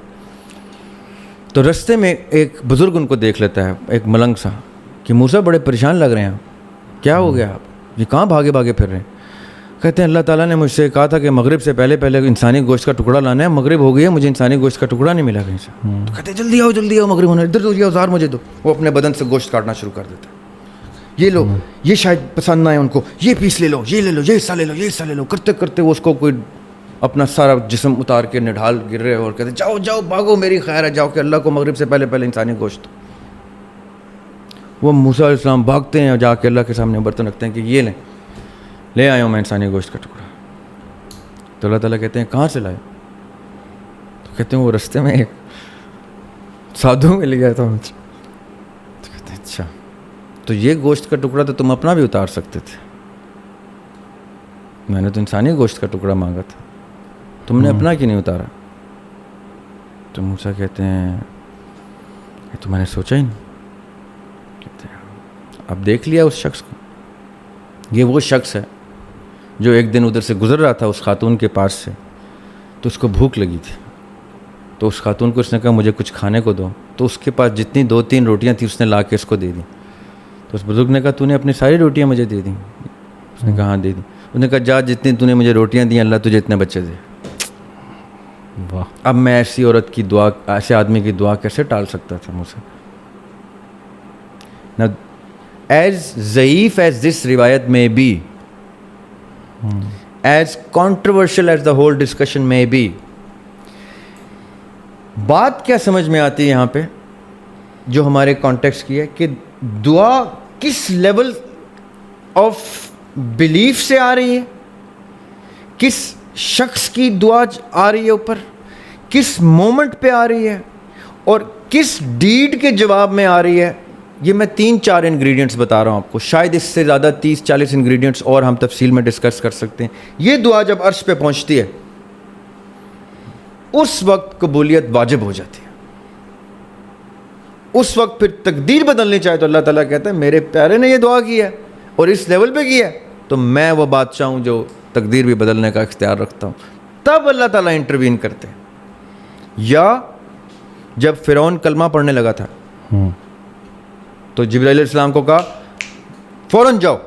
تو رستے میں ایک بزرگ ان کو دیکھ لیتا ہے, ایک ملنگ سا, کہ موسیٰ بڑے پریشان لگ رہے ہیں, کیا ہو گیا آپ, یہ کہاں بھاگے پھر رہے ہیں. کہتے ہیں اللہ تعالیٰ نے مجھ سے کہا تھا کہ مغرب سے پہلے انسانی گوشت کا ٹکڑا لانا ہے, مغرب ہو گئی ہے, مجھے انسانی گوشت کا ٹکڑا نہیں ملا کہیں سے. تو کہتے ہیں جلدی آؤ مغرب ہونا, ادھر دو, یہ اوزار مجھے دو. وہ اپنے بدن سے گوشت کاٹنا شروع کر دیتا ہے. یہ لو, یہ شاید پسند نہ آئے ان کو, یہ پیس لے لو, یہ لے لو, یہ حصہ لے لو. کرتے کرتے وہ اس کو کوئی اپنا سارا جسم اتار کے نڈھال گر رہے اور کہتے ہیں جاؤ بھاگو, میری خیر ہے, جاؤ کہ اللہ کو مغرب سے پہلے انسانی گوشت. وہ موسیٰ علیہ السلام بھاگتے ہیں اور جا کے اللہ کے سامنے برتن رکھتے ہیں کہ یہ لے آیا ہوں میں انسانی گوشت کا ٹکڑا. تو اللہ تعالیٰ کہتے ہیں کہاں سے لائے؟ تو کہتے ہیں وہ رستے میں ایک سادھو مل گیا تھا مجھے. تو کہتے ہیں اچھا, تو یہ گوشت کا ٹکڑا تو تم اپنا بھی اتار سکتے تھے, میں نے تو انسانی گوشت کا ٹکڑا مانگا تھا, تم نے اپنا کیوں نہیں اتارا؟ تو موسیٰ کہتے ہیں یہ تو میں نے سوچا ہی نہیں. کہتے ہیں اب دیکھ لیا اس شخص کو, یہ وہ شخص ہے جو ایک دن ادھر سے گزر رہا تھا اس خاتون کے پاس سے, تو اس کو بھوک لگی تھی. تو اس خاتون کو اس نے کہا مجھے کچھ کھانے کو دو. تو اس کے پاس جتنی 2-3 روٹیاں تھیں اس نے لا کے اس کو دے دی. تو اس بزرگ نے کہا تو نے اپنی ساری روٹیاں مجھے دے دیں؟ اس نے کہا ہاں دے دی. اس نے کہا جا جتنی تو نے مجھے روٹیاں دیں اللہ تجھے اتنے بچے دے. واہ, اب میں ایسی عورت کی دعا, ایسے آدمی کی دعا کیسے ٹال سکتا تھا مجھ سے. Now, as ضعیف as this روایت may be, as controversial as the whole discussion may be, بات کیا سمجھ میں آتی ہے یہاں پہ جو ہمارے کانٹیکسٹ کی ہے کہ دعا کس لیول آف بلیف سے آ رہی ہے, کس شخص کی دعا آ رہی ہے اوپر, کس مومنٹ پہ آ رہی ہے, اور کس ڈیڈ کے جواب میں آ رہی ہے. یہ میں 3-4 انگریڈینٹس بتا رہا ہوں آپ کو, شاید اس سے زیادہ 30-40 انگریڈینٹس اور ہم تفصیل میں ڈسکس کر سکتے ہیں. یہ دعا جب عرش پہ پہنچتی ہے اس وقت قبولیت واجب ہو جاتی ہے. اس وقت پھر تقدیر بدلنی چاہے تو اللہ تعالیٰ کہتا ہے میرے پیارے نے یہ دعا کی ہے اور اس لیول پہ کی ہے تو میں وہ بادشاہ ہوں جو تقدیر بھی بدلنے کا اختیار رکھتا ہوں. تب اللہ تعالیٰ انٹروین کرتے ہیں. یا جب فرعون کلمہ پڑھنے لگا تھا تو جبرائیل علیہ السلام کو کہا فوراً جاؤ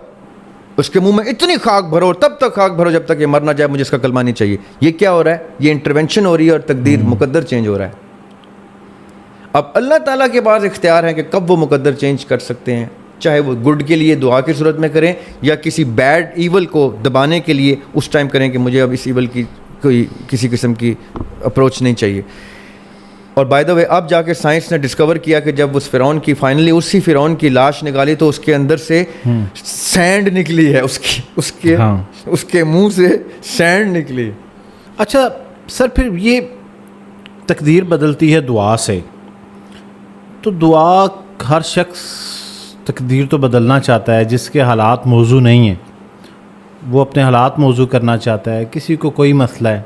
اس کے منہ میں اتنی خاک بھرو اور تب تک خاک بھرو جب تک یہ مر نہ جائے, مجھے اس کا کلمہ نہیں چاہیے. یہ کیا ہو رہا ہے؟ یہ انٹروینشن ہو رہی ہے اور تقدیر مقدر چینج ہو رہا ہے. اب اللہ تعالیٰ کے پاس اختیار ہے کہ کب وہ مقدر چینج کر سکتے ہیں, چاہے وہ گڈ کے لیے دعا کی صورت میں کریں یا کسی بیڈ ایول کو دبانے کے لیے اس ٹائم کریں کہ مجھے اب اس ایول کی کوئی کسی قسم کی اپروچ نہیں چاہیے. اور بائی دا وے اب جا کے سائنس نے ڈسکور کیا کہ جب اس فرعون کی فائنلی اسی فرعون کی لاش نکالی تو اس کے اندر سے سینڈ نکلی ہے, اس کے منہ سے سینڈ نکلی. اچھا سر, پھر یہ تقدیر بدلتی ہے دعا سے, تو دعا ہر شخص تقدیر تو بدلنا چاہتا ہے جس کے حالات موضوع نہیں ہیں, وہ اپنے حالات موضوع کرنا چاہتا ہے, کسی کو کوئی مسئلہ ہے.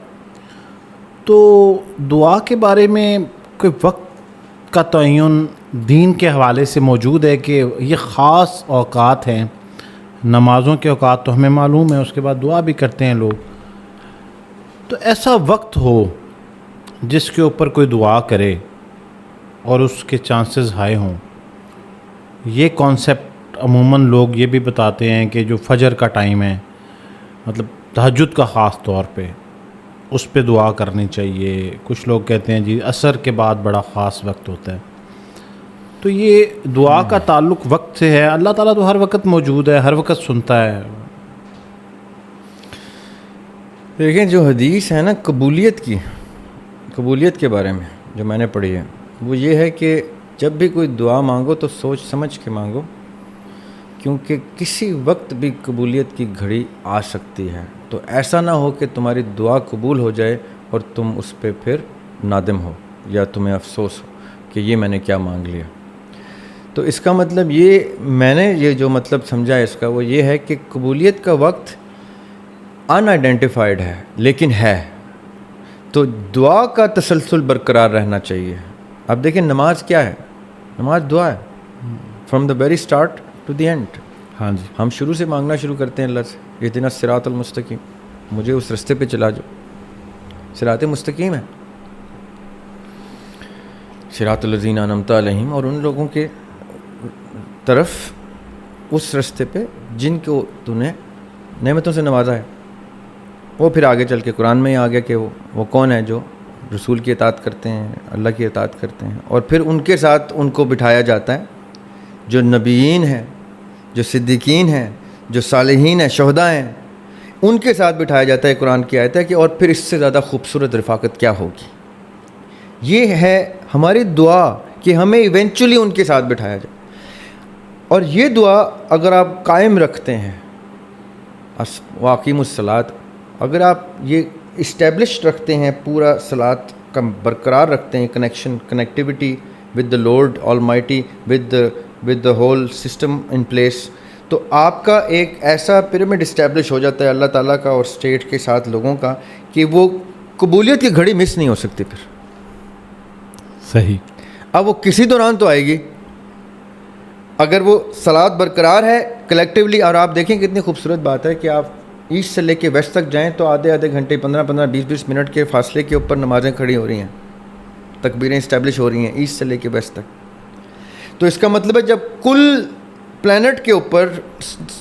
تو دعا کے بارے میں کوئی وقت کا تعین دین کے حوالے سے موجود ہے کہ یہ خاص اوقات ہیں, نمازوں کے اوقات تو ہمیں معلوم ہے, اس کے بعد دعا بھی کرتے ہیں لوگ, تو ایسا وقت ہو جس کے اوپر کوئی دعا کرے اور اس کے چانسز ہائی ہوں. یہ کانسیپٹ عموماً لوگ یہ بھی بتاتے ہیں کہ جو فجر کا ٹائم ہے, مطلب تہجد کا خاص طور پہ, اس پہ دعا کرنی چاہیے. کچھ لوگ کہتے ہیں جی عصر کے بعد بڑا خاص وقت ہوتا ہے. تو یہ دعا کا تعلق وقت سے ہے. اللہ تعالیٰ تو ہر وقت موجود ہے, ہر وقت سنتا ہے. دیکھیں جو حدیث ہے نا قبولیت کے بارے میں جو میں نے پڑھی ہے وہ یہ ہے کہ جب بھی کوئی دعا مانگو تو سوچ سمجھ کے مانگو, کیونکہ کسی وقت بھی قبولیت کی گھڑی آ سکتی ہے. تو ایسا نہ ہو کہ تمہاری دعا قبول ہو جائے اور تم اس پہ پھر نادم ہو یا تمہیں افسوس ہو کہ یہ میں نے کیا مانگ لیا. تو اس کا مطلب میں نے یہ جو مطلب سمجھا اس کا وہ یہ ہے کہ قبولیت کا وقت ان آئیڈینٹیفائڈ ہے لیکن ہے. تو دعا کا تسلسل برقرار رہنا چاہیے. اب دیکھیں نماز کیا ہے؟ نماز دعا ہے from the very start to the end. ہاں جی. ہم شروع سے مانگنا شروع کرتے ہیں اللہ سے, اہدنا الصراط المستقیم, مجھے اس رستے پہ چلا جاؤ. صراط مستقیم ہے صراط الذین انعمت علیہم, اور ان لوگوں کے طرف اس رستے پہ جن کو تو نے نعمتوں سے نوازا ہے. وہ پھر آگے چل کے قرآن میں ہی آ گیا کہ وہ کون ہے جو رسول کی اطاعت کرتے ہیں, اللہ کی اطاعت کرتے ہیں, اور پھر ان کے ساتھ ان کو بٹھایا جاتا ہے جو نبیین ہیں, جو صدیقین ہیں, جو صالحین ہیں, شہداء ہیں, ان کے ساتھ بٹھایا جاتا ہے. قرآن کی آیت ہے کہ اور پھر اس سے زیادہ خوبصورت رفاقت کیا ہوگی. یہ ہے ہماری دعا کہ ہمیں ایونچولی ان کے ساتھ بٹھایا جائے. اور یہ دعا اگر آپ قائم رکھتے ہیں, واقیم الصلاۃ, اگر آپ یہ اسٹیبلش رکھتے ہیں, پورا صلاۃ کا برقرار رکھتے ہیں, connectivity with the lord all mighty, with the whole system in place, تو آپ کا ایک ایسا پیرامڈ اسٹیبلش ہو جاتا ہے اللہ تعالیٰ کا اور اسٹیٹ کے ساتھ لوگوں کا کہ وہ قبولیت کی گھڑی مس نہیں ہو سکتی پھر. صحیح. اب وہ کسی دوران تو آئے گی اگر وہ صلاۃ برقرار ہے کلیکٹیولی. اور آپ دیکھیں کتنی خوبصورت بات ہے کہ آپ ایسٹ سے لے کے ویسٹ تک جائیں تو آدھے گھنٹے 15 20 منٹ کے فاصلے کے اوپر نمازیں کھڑی ہو رہی ہیں, تکبیریں اسٹیبلش ہو رہی ہیں ایسٹ سے لے کے ویسٹ تک. تو اس کا مطلب ہے جب کل پلانٹ کے اوپر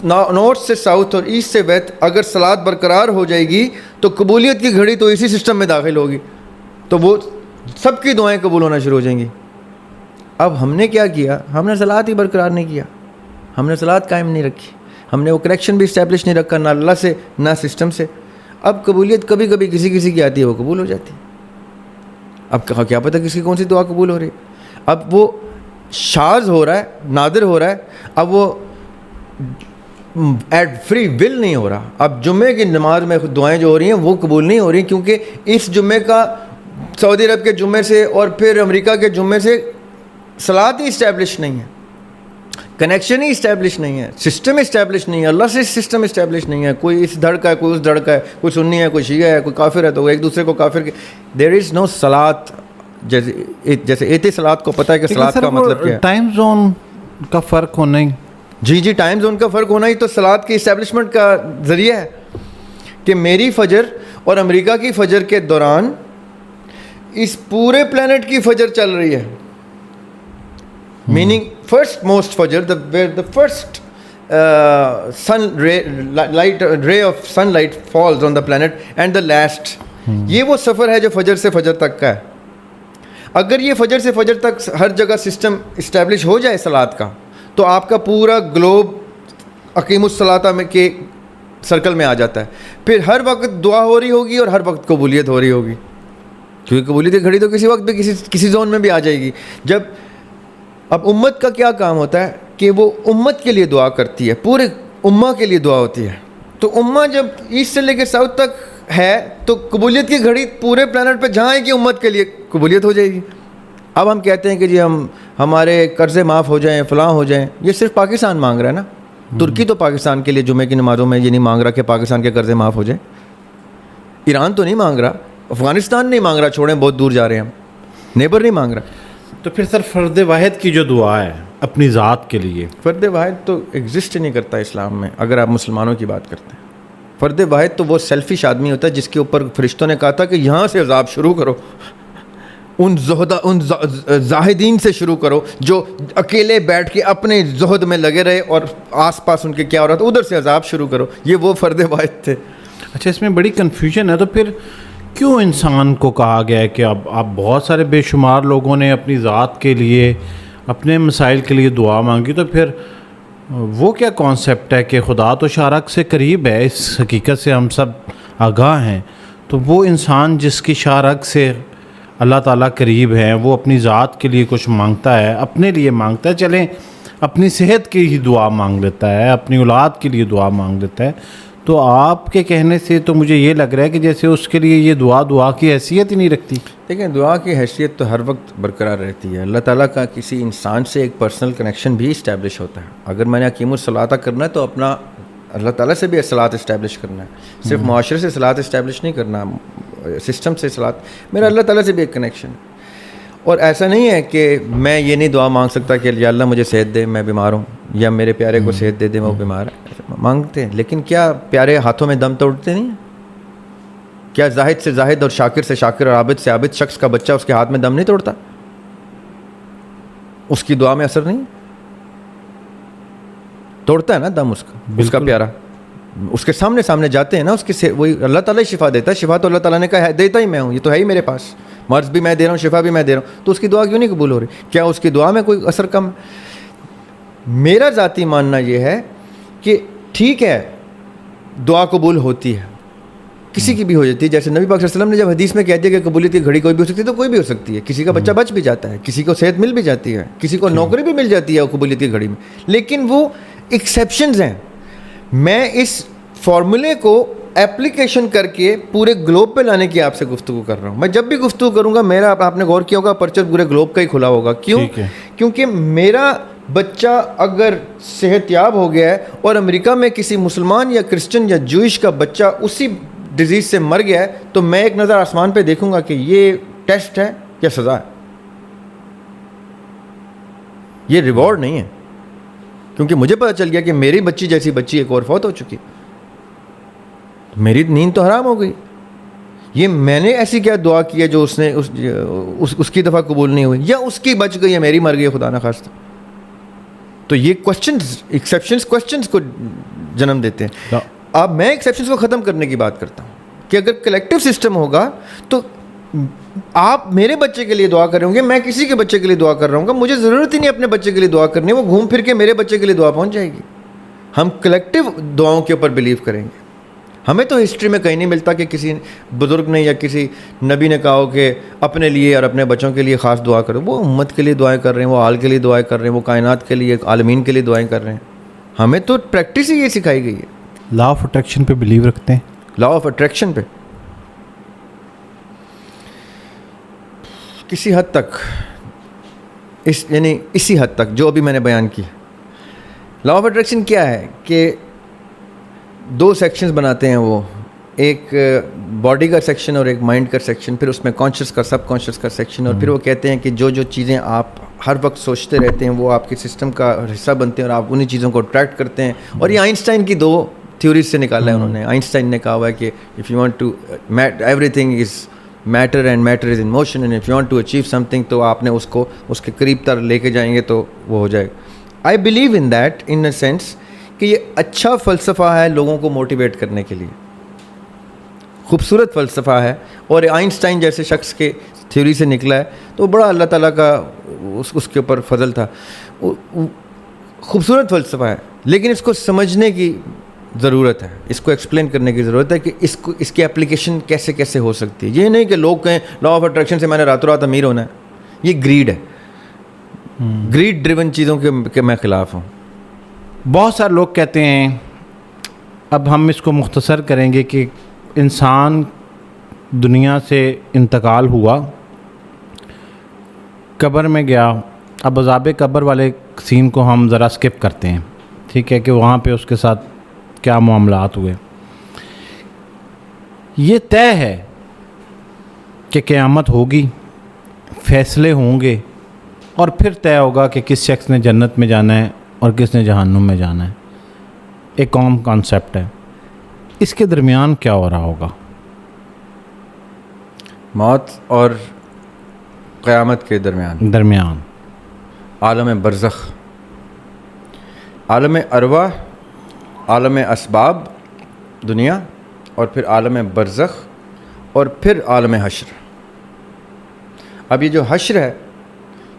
نارتھ سے ساؤتھ اور ایسٹ سے ویسٹ اگر صلاۃ برقرار ہو جائے گی تو قبولیت کی گھڑی تو اسی سسٹم میں داخل ہوگی, تو وہ سب کی دعائیں قبول ہونا شروع ہو جائیں گی. اب ہم نے کیا کیا؟ ہم نے صلاۃ ہی برقرار نہیں کیا, ہم نے صلاۃ قائم نہیں رکھی, ہم نے وہ کنیکشن بھی اسٹیبلش نہیں رکھا, نہ اللہ سے نہ سسٹم سے. اب قبولیت کبھی کبھی کسی کی آتی ہے, وہ قبول ہو جاتی ہے. اب کیا پتہ کس کی کون سی دعا قبول ہو رہی ہے. اب وہ شاذ ہو رہا ہے, نادر ہو رہا ہے, اب وہ ایٹ فری ول نہیں ہو رہا. اب جمعے کی نماز میں دعائیں جو ہو رہی ہیں وہ قبول نہیں ہو رہی کیونکہ اس جمعے کا سعودی عرب کے جمعے سے اور پھر امریکہ کے جمعے سے صلاۃ ہی اسٹیبلش نہیں ہے, کنیکشن ہی اسٹیبلش نہیں ہے, سسٹم اسٹیبلش نہیں ہے, اللہ سے سسٹم اسٹیبلش نہیں ہے. کوئی اس دھڑ کا ہے, کوئی اس دھڑ کا ہے, کوئی سنی ہے, کوئی شیعہ ہے, کوئی کافر ہے, تو وہ ایک دوسرے کو کافر کے دیر از نو صلاۃ. جیسے اعتصالات کو پتہ ہے کہ صلاۃ کا مطلب کیا ہے. ٹائم زون کا فرق ہونا ہی, جی ٹائم زون کا فرق ہونا ہی تو صلاۃ کی اسٹیبلشمنٹ کا ذریعہ ہے کہ میری فجر اور امریکہ کی فجر کے دوران اس پورے پلانٹ کی فجر چل رہی ہے. میننگ فرسٹ موسٹ فجر the first sun ray of sunlight falls on the planet and the last. یہ وہ سفر ہے جو فجر سے فجر تک کا ہے. اگر یہ فجر سے فجر تک ہر جگہ سسٹم اسٹیبلش ہو جائے صلاۃ کا تو آپ کا پورا گلوب اقیم الصلاۃ میں کے سرکل میں آ جاتا ہے. پھر ہر وقت دعا ہو رہی ہوگی اور ہر وقت قبولیت ہو رہی ہوگی, کیونکہ قبولیت کی گھڑی تو کسی وقت بھی کسی زون میں بھی آ جائے گی. جب اب امت کا کیا کام ہوتا ہے کہ وہ امت کے لیے دعا کرتی ہے, پورے امہ کے لیے دعا ہوتی ہے. تو امہ جب ایسٹ سے لے کے ساؤتھ تک ہے تو قبولیت کی گھڑی پورے پلانٹ پہ جہاں ہے کہ امت کے لیے قبولیت ہو جائے گی. اب ہم کہتے ہیں کہ جی ہمارے قرضے معاف ہو جائیں, فلاں ہو جائیں. یہ صرف پاکستان مانگ رہا ہے نا. ترکی تو پاکستان کے لیے جمعے کی نمازوں میں یہ نہیں مانگ رہا کہ پاکستان کے قرضے معاف ہو جائیں. ایران تو نہیں مانگ رہا, افغانستان نہیں مانگ رہا, چھوڑیں بہت دور جا رہے ہیں ہم, نیبر نہیں مانگ رہا. تو پھر سر فرد واحد کی جو دعا ہے اپنی ذات کے لیے, فرد واحد تو ایگزسٹ ہی نہیں کرتا اسلام میں. اگر آپ مسلمانوں کی بات کرتے ہیں, فرد واحد تو وہ سیلفش آدمی ہوتا ہے جس کے اوپر فرشتوں نے کہا تھا کہ یہاں سے عذاب شروع کرو, ان زاہدین سے شروع کرو جو اکیلے بیٹھ کے اپنے زہد میں لگے رہے اور آس پاس ان کے کیا ہو رہا تھا, ادھر سے عذاب شروع کرو. یہ وہ فرد واحد تھے. اچھا, اس میں بڑی کنفیوژن ہے. تو پھر کیوں انسان کو کہا گیا ہے کہ اب بہت سارے بے شمار لوگوں نے اپنی ذات کے لیے, اپنے مسائل کے لیے دعا مانگی, تو پھر وہ کیا کانسیپٹ ہے کہ خدا تو شارک سے قریب ہے, اس حقیقت سے ہم سب آگاہ ہیں. تو وہ انسان جس کی شارک سے اللہ تعالیٰ قریب ہے, وہ اپنی ذات کے لیے کچھ مانگتا ہے, اپنے لیے مانگتا ہے, چلیں اپنی صحت کی ہی دعا مانگ لیتا ہے, اپنی اولاد کے لیے دعا مانگ لیتا ہے, تو آپ کے کہنے سے تو مجھے یہ لگ رہا ہے کہ جیسے اس کے لیے یہ دعا کی حیثیت ہی نہیں رکھتی. دیکھیں دعا کی حیثیت تو ہر وقت برقرار رہتی ہے. اللہ تعالیٰ کا کسی انسان سے ایک پرسنل کنیکشن بھی اسٹیبلش ہوتا ہے. اگر میں نے حکیم الصلاۃ کرنا ہے تو اپنا اللہ تعالیٰ سے بھی صلاۃ اسٹیبلش کرنا ہے. صرف معاشرے سے صلاۃ اسٹیبلش نہیں کرنا, سسٹم سے صلاۃ. میرا اللہ تعالیٰ سے بھی ایک کنیکشن ہے. اور ایسا نہیں ہے کہ میں یہ نہیں دعا مانگ سکتا کہ یا اللہ مجھے صحت دے, میں بیمار ہوں, یا میرے پیارے کو صحت دے دے, وہ بیمار ہے. مانگتے ہیں, لیکن کیا پیارے ہاتھوں میں دم توڑتے نہیں ہیں؟ کیا زاہد سے زاہد اور شاکر سے شاکر اور عابد سے عابد شخص کا بچہ اس کے ہاتھ میں دم نہیں توڑتا؟ اس کی دعا میں اثر نہیں توڑتا ہے نا دم اس کا پیارا. اس کے سامنے جاتے ہیں نا, اس کے وہی اللہ تعالیٰ شفا دیتا ہے. شفا تو اللہ تعالیٰ نے کہا ہے دیتا ہی میں ہوں, یہ تو ہے ہی میرے پاس. مرض بھی میں دے رہا ہوں, شفا بھی میں دے رہا ہوں, تو اس کی دعا کیوں نہیں قبول ہو رہی؟ کیا اس کی دعا میں کوئی اثر کم؟ میرا ذاتی ماننا یہ ہے کہ ٹھیک ہے دعا قبول ہوتی ہے, کسی کی بھی ہو جاتی ہے. جیسے نبی پاک صلی اللہ علیہ وسلم نے جب حدیث میں کہہ دیا کہ قبولیت کی گھڑی کوئی بھی ہو سکتی ہے, تو کوئی بھی ہو سکتی ہے. کسی کا بچہ بچ بھی جاتا ہے, کسی کو صحت مل بھی جاتی ہے, کسی کو نوکری بھی مل جاتی ہے قبولیت کی گھڑی میں. لیکن وہ ایکسیپشنز ہیں. میں اس فارمولے کو ایپلیکیشن کر کے پورے گلوب پہ لانے کی آپ سے گفتگو کر رہا ہوں. میں جب بھی گفتگو کروں گا میرا, آپ نے غور کیا ہوگا, پرچر پورے گلوب کا ہی کھلا ہوگا. کیوں؟ کیونکہ میرا بچہ اگر صحت یاب ہو گیا ہے اور امریکہ میں کسی مسلمان یا کرسچن یا جوئش کا بچہ اسی ڈیزیز سے مر گیا ہے, تو میں ایک نظر آسمان پہ دیکھوں گا کہ یہ ٹیسٹ ہے یا سزا ہے. یہ ریوارڈ نہیں ہے, کیونکہ مجھے پتہ چل گیا کہ میری بچی جیسی بچی ایک اور فوت ہو چکی, میری نیند تو حرام ہو گئی. یہ میں نے ایسی کیا دعا کی ہے جو اس کی دفعہ قبول نہیں ہوئی, یا اس کی بچ گئی ہے میری مر گئی خدا نہ خواستہ. تو یہ ایکسیپشنز کوشچنز کو جنم دیتے ہیں. اب میں ایکسیپشنز کو ختم کرنے کی بات کرتا ہوں کہ اگر کلیکٹیو سسٹم ہوگا تو آپ میرے بچے کے لیے دعا کر رہے ہوں گے, میں کسی کے بچے کے لیے دعا کر رہا ہوں گا. مجھے ضرورت ہی نہیں اپنے بچے کے لیے دعا کرنی, وہ گھوم پھر کے میرے بچے کے لیے دعا پہنچ جائے گی. ہم کلیکٹیو دعاؤں کے اوپر بلیو کریں گے. ہمیں تو ہسٹری میں کہیں نہیں ملتا کہ کسی بزرگ نے یا کسی نبی نے کہا ہو کہ اپنے لیے اور اپنے بچوں کے لیے خاص دعا کرو. وہ امت کے لیے دعائیں کر رہے ہیں, وہ عال کے لیے دعائیں کر رہے ہیں, وہ کائنات کے لیے, عالمین کے لیے دعائیں کر رہے ہیں. ہمیں تو پریکٹس ہی یہ سکھائی گئی ہے. لا آف اٹریکشن پہ بلیو رکھتے ہیں. لا آف اٹریکشن پہ کسی حد تک, یعنی اسی حد تک جو ابھی میں نے بیان کی. لا آف اٹریکشن کیا ہے کہ دو سیکشنز بناتے ہیں وہ, ایک باڈی کا سیکشن اور ایک مائنڈ کا سیکشن, پھر اس میں کانشیس کا سب کانشیس کا سیکشن, اور پھر وہ کہتے ہیں کہ جو چیزیں آپ ہر وقت سوچتے رہتے ہیں وہ آپ کے سسٹم کا حصہ بنتے ہیں اور آپ انہیں چیزوں کو اٹریکٹ کرتے ہیں. اور یہ آئنسٹائن کی دو تھیوریز سے نکالا ہے انہوں نے. آئنسٹائن نے کہا ہوا ہے کہ if you want to everything is matter and matter is in motion, and if you want to achieve something, تو آپ نے اس کو اس کے قریب تر لے کے جائیں گے تو وہ ہو جائے گا. I believe in that in a sense کہ یہ اچھا فلسفہ ہے لوگوں کو موٹیویٹ کرنے کے لیے, خوبصورت فلسفہ ہے. اور آئنسٹائن جیسے شخص کے تھیوری سے نکلا ہے تو بڑا اللہ تعالیٰ کا اس کے اوپر فضل تھا. خوبصورت فلسفہ ہے, لیکن اس کو سمجھنے کی ضرورت ہے, اس کو ایکسپلین کرنے کی ضرورت ہے کہ اس کی اپلیکیشن کیسے کیسے ہو سکتی ہے. یہ نہیں کہ لوگ کہیں لا آف اٹریکشن سے میں نے راتوں رات امیر ہونا ہے. یہ گریڈ ہے, گریڈ ڈریون چیزوں کے میں خلاف ہوں. بہت سارے لوگ کہتے ہیں, اب ہم اس کو مختصر کریں گے کہ انسان دنیا سے انتقال ہوا, قبر میں گیا. اب عذاب قبر والے سین کو ہم ذرا اسکپ کرتے ہیں, ٹھیک ہے, کہ وہاں پہ اس کے ساتھ کیا معاملات ہوئے. یہ طے ہے کہ قیامت ہوگی, فیصلے ہوں گے, اور پھر طے ہوگا کہ کس شخص نے جنت میں جانا ہے اور کس نے جہنم میں جانا ہے. ایک عام کانسیپٹ ہے. اس کے درمیان کیا ہو رہا ہوگا؟ موت اور قیامت کے درمیان عالم برزخ, عالم ارواح, عالم اسباب دنیا, اور پھر عالم برزخ, اور پھر عالم حشر. اب یہ جو حشر ہے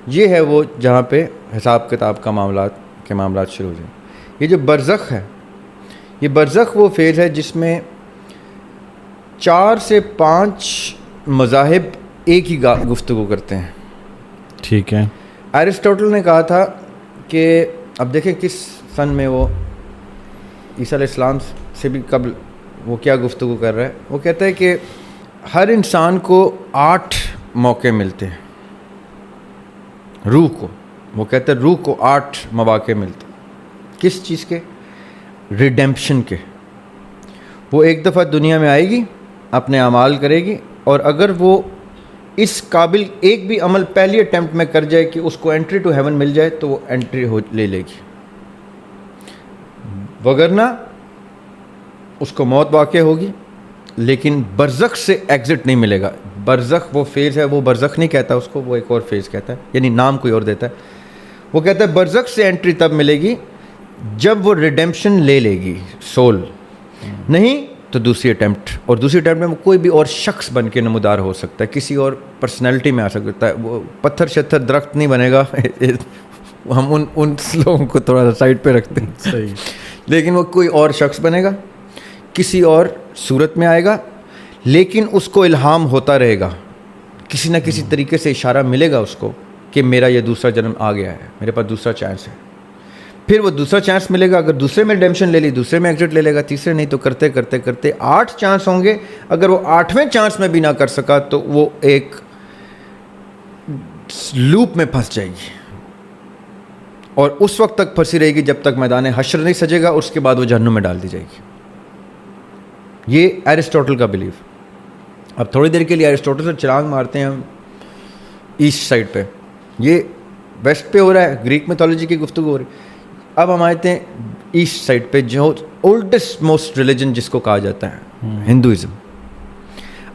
یہ ہے وہ جہاں پہ حساب کتاب کا معاملات شروع ہو جائیں. یہ جو برزخ ہے, یہ برزخ وہ فیز ہے جس میں 4 سے 5 مذاہب ایک ہی گفتگو کرتے ہیں. ٹھیک ہے. ایرسٹوٹل نے کہا تھا کہ اب دیکھیں کس سن میں وہ عیسیٰ علیہ السلام سے بھی قبل وہ کیا گفتگو کر رہا ہے. وہ کہتا ہے کہ ہر انسان کو 8 موقع ملتے ہیں روح کو. وہ کہتا ہے روح کو 8 مواقع ملتے ہیں. کس چیز کے؟ ریڈیمپشن کے. وہ ایک دفعہ دنیا میں آئے گی, اپنے اعمال کرے گی, اور اگر وہ اس قابل ایک بھی عمل پہلی اٹیمپٹ میں کر جائے کہ اس کو انٹری ٹو ہیون مل جائے تو وہ انٹری لے لے گی, وگرنہ اس کو موت واقع ہوگی. لیکن برزخ سے ایگزٹ نہیں ملے گا. برزخ وہ فیز ہے, وہ برزخ نہیں کہتا اس کو, وہ ایک اور فیز کہتا ہے, یعنی نام کوئی اور دیتا ہے. وہ کہتا ہے برزخ سے انٹری تب ملے گی جب وہ ریڈیمپشن لے لے گی سول, نہیں تو دوسری اٹیمپٹ. اور دوسری اٹیمپٹ میں وہ کوئی بھی اور شخص بن کے نمودار ہو سکتا ہے, کسی اور پرسنالٹی میں آ سکتا ہے. وہ پتھر شتھر درخت نہیں بنے گا. ہم ان لوگوں کو تھوڑا سا سائڈ پہ رکھتے ہیں. صحیح. لیکن وہ کوئی اور شخص بنے گا, کسی اور صورت میں آئے گا, لیکن اس کو الہام ہوتا رہے گا, کسی نہ کسی طریقے سے اشارہ ملے گا اس کو کہ میرا یہ دوسرا جنم آ گیا ہے, میرے پاس دوسرا چانس ہے. پھر وہ دوسرا چانس ملے گا, اگر دوسرے میں ریڈیمپشن لے لی دوسرے میں ایگزٹ لے لے گا, تیسرے نہیں, تو کرتے کرتے کرتے 8 چانس ہوں گے. اگر وہ 8ویں چانس میں بھی نہ کر سکا تو وہ ایک لوپ میں پھنس جائے گی, اور اس وقت تک پھنسی رہے گی جب تک میدان حشر نہیں سجے گا. اس کے بعد وہ جہنم میں ڈال دی جائے گی. یہ ایرسٹوٹل کا بلیف. اب تھوڑی دیر کے لیے ایرسٹوٹل سے چراغ مارتے ہیں ہم ایسٹ سائڈ پہ, یہ ویسٹ پہ ہو رہا ہے, گریک میتھولوجی کی گفتگو ہو رہی ہے. اب ہم آتے ہیں ایسٹ سائڈ پہ, جو اولڈسٹ موسٹ ریلیجن جس کو کہا جاتا ہے ہندوازم.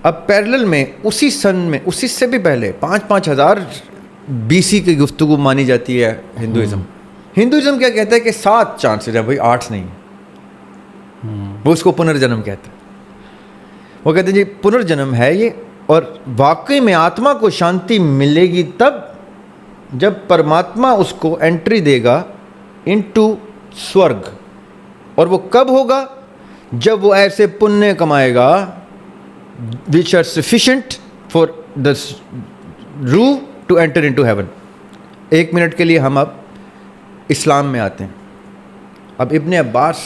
اب پیرلل میں اسی سن میں, اسی سے بھی پہلے 5,000 BC کی گفتگو مانی جاتی ہے ہندوازم. ہندوازم کیا کہتا ہے کہ 7 چانسز ہیں بھائی, 8 نہیں. وہ اس کو پنرجنم کہتے ہیں. وہ کہتے ہیں جی پنرجنم ہے یہ, اور واقعی میں آتما کو شانتی ملے گی تب جب پرماتما اس کو انٹری دے گا انٹو سورگ. اور وہ کب ہوگا؟ جب وہ ایسے پنیہ کمائے گا which are sufficient for the روح to enter into heaven. 1 minute کے لیے ہم اب اسلام میں آتے ہیں. اب ابن عباس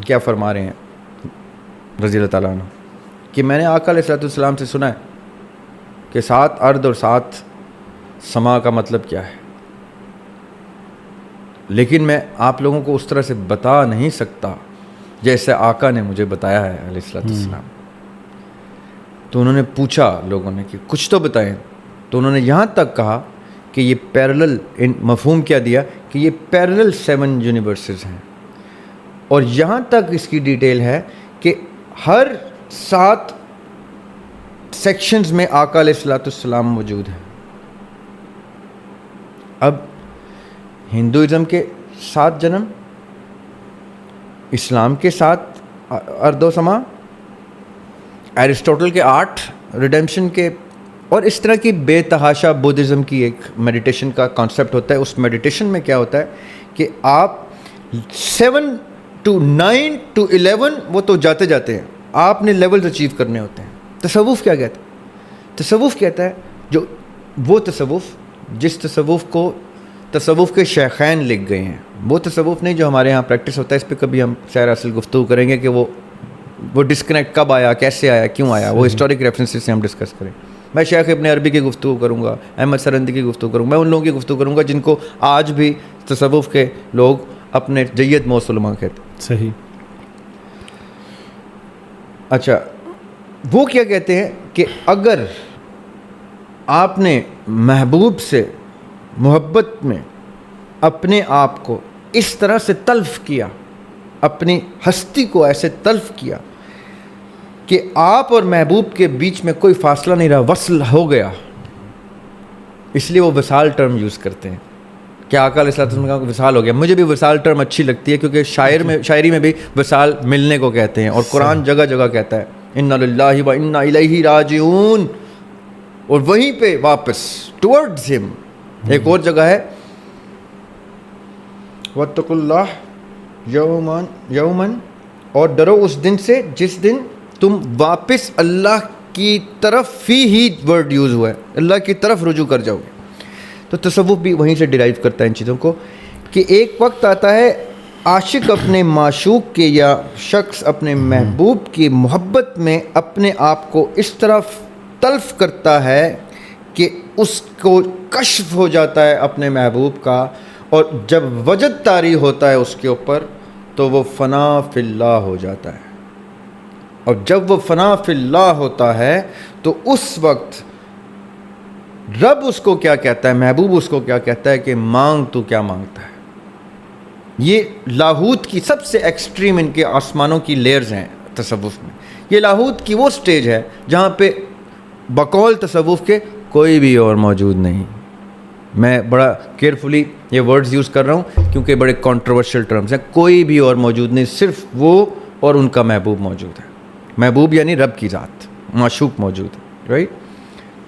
کیا فرما رہے ہیں رضی اللہ تعالیٰ عنہ, کہ میں نے آقا علیہ السلام سے سنا ہے کہ 7 ارض اور 7 سما کا مطلب کیا ہے, لیکن میں آپ لوگوں کو اس طرح سے بتا نہیں سکتا جیسے آقا نے مجھے بتایا ہے علیہ السلام. تو انہوں نے پوچھا لوگوں نے کہ کچھ تو بتائیں, تو انہوں نے یہاں تک کہا کہ یہ پیرلل, مفہوم کیا دیا کہ یہ پیرلل 7 یونیورسز ہیں. اور یہاں تک اس کی ڈیٹیل ہے کہ ہر 7 سیکشنز میں آقا علیہ السلام موجود ہیں. اب ہندوازم کے 7 جنم, اسلام کے 7 ارض و سما, ایرسٹوٹل کے 8 ریڈیمپشن کے, اور اس طرح کی بے تحاشا بدھزم کی ایک میڈیٹیشن کا کانسیپٹ ہوتا ہے. اس میڈیٹیشن میں کیا ہوتا ہے کہ آپ 7 to 9 to 11 وہ تو جاتے جاتے ہیں, آپ نے لیولز اچیو کرنے ہوتے ہیں. تصوف کیا کہتا ہے؟ تصوف کہتا ہے جو وہ تصوف جس تصوف کو تصوف کے شیخین لکھ گئے ہیں, وہ تصوف نہیں جو ہمارے ہاں پریکٹس ہوتا ہے. اس پہ کبھی ہم سیر اصل گفتگو کریں گے کہ وہ ڈسکنیکٹ کب آیا, کیسے آیا, کیوں آیا, وہ ہسٹورک ریفرنسز سے ہم ڈسکس کریں. میں شیخ ابن عربی کی گفتگو کروں گا, احمد سرندی کی گفتگو کروں گا, میں ان لوگوں کی گفتگو کروں گا جن کو آج بھی تصوف کے لوگ اپنے جید موصول علماء کہتے ہیں. صحیح. اچھا, وہ کیا کہتے ہیں کہ اگر آپ نے محبوب سے محبت میں اپنے آپ کو اس طرح سے تلف کیا, اپنی ہستی کو ایسے تلف کیا کہ آپ اور محبوب کے بیچ میں کوئی فاصلہ نہیں رہا, وصل ہو گیا, اس لیے وہ وصال ٹرم یوز کرتے ہیں. کیا آقا علیہ السلام نے کہا کہ وصال ہو گیا. مجھے بھی وصال ٹرم اچھی لگتی ہے کیونکہ شاعری میں بھی وصال ملنے کو کہتے ہیں, اور قرآن جگہ جگہ کہتا ہے انا للہ و انا الیہ راجعون, اور وہیں پہ واپس ٹورڈز ہم. ایک اور جگہ ہے واتقوا اللہ یومن, اور ڈرو اس دن سے جس دن تم واپس اللہ کی طرف ہی ورڈ یوز ہوا ہے, اللہ کی طرف رجوع کر جاؤ گے. تو تصوف بھی وہیں سے ڈیرائیو کرتا ہے ان چیزوں کو کہ ایک وقت آتا ہے عاشق اپنے معشوق کے یا شخص اپنے محبوب کی محبت میں اپنے آپ کو اس طرح تلف کرتا ہے کہ اس کو کشف ہو جاتا ہے اپنے محبوب کا، اور جب وجد طاری ہوتا ہے اس کے اوپر تو وہ فنا فی اللہ ہو جاتا ہے. اور جب وہ فنا فی اللہ ہوتا ہے تو اس وقت رب اس کو کیا کہتا ہے، محبوب اس کو کیا کہتا ہے کہ مانگ تو کیا مانگتا ہے. یہ لاہوت کی سب سے ایکسٹریم ان کے آسمانوں کی لیئرز ہیں تصوف میں. یہ لاہوت کی وہ سٹیج ہے جہاں پہ بقول تصوف کے کوئی بھی اور موجود نہیں. میں بڑا کیئرفلی یہ ورڈز یوز کر رہا ہوں کیونکہ بڑے کنٹروورشل ٹرمز ہیں. کوئی بھی اور موجود نہیں، صرف وہ اور ان کا محبوب موجود ہے. محبوب یعنی رب کی ذات، معشوق موجود ہے، رائٹ؟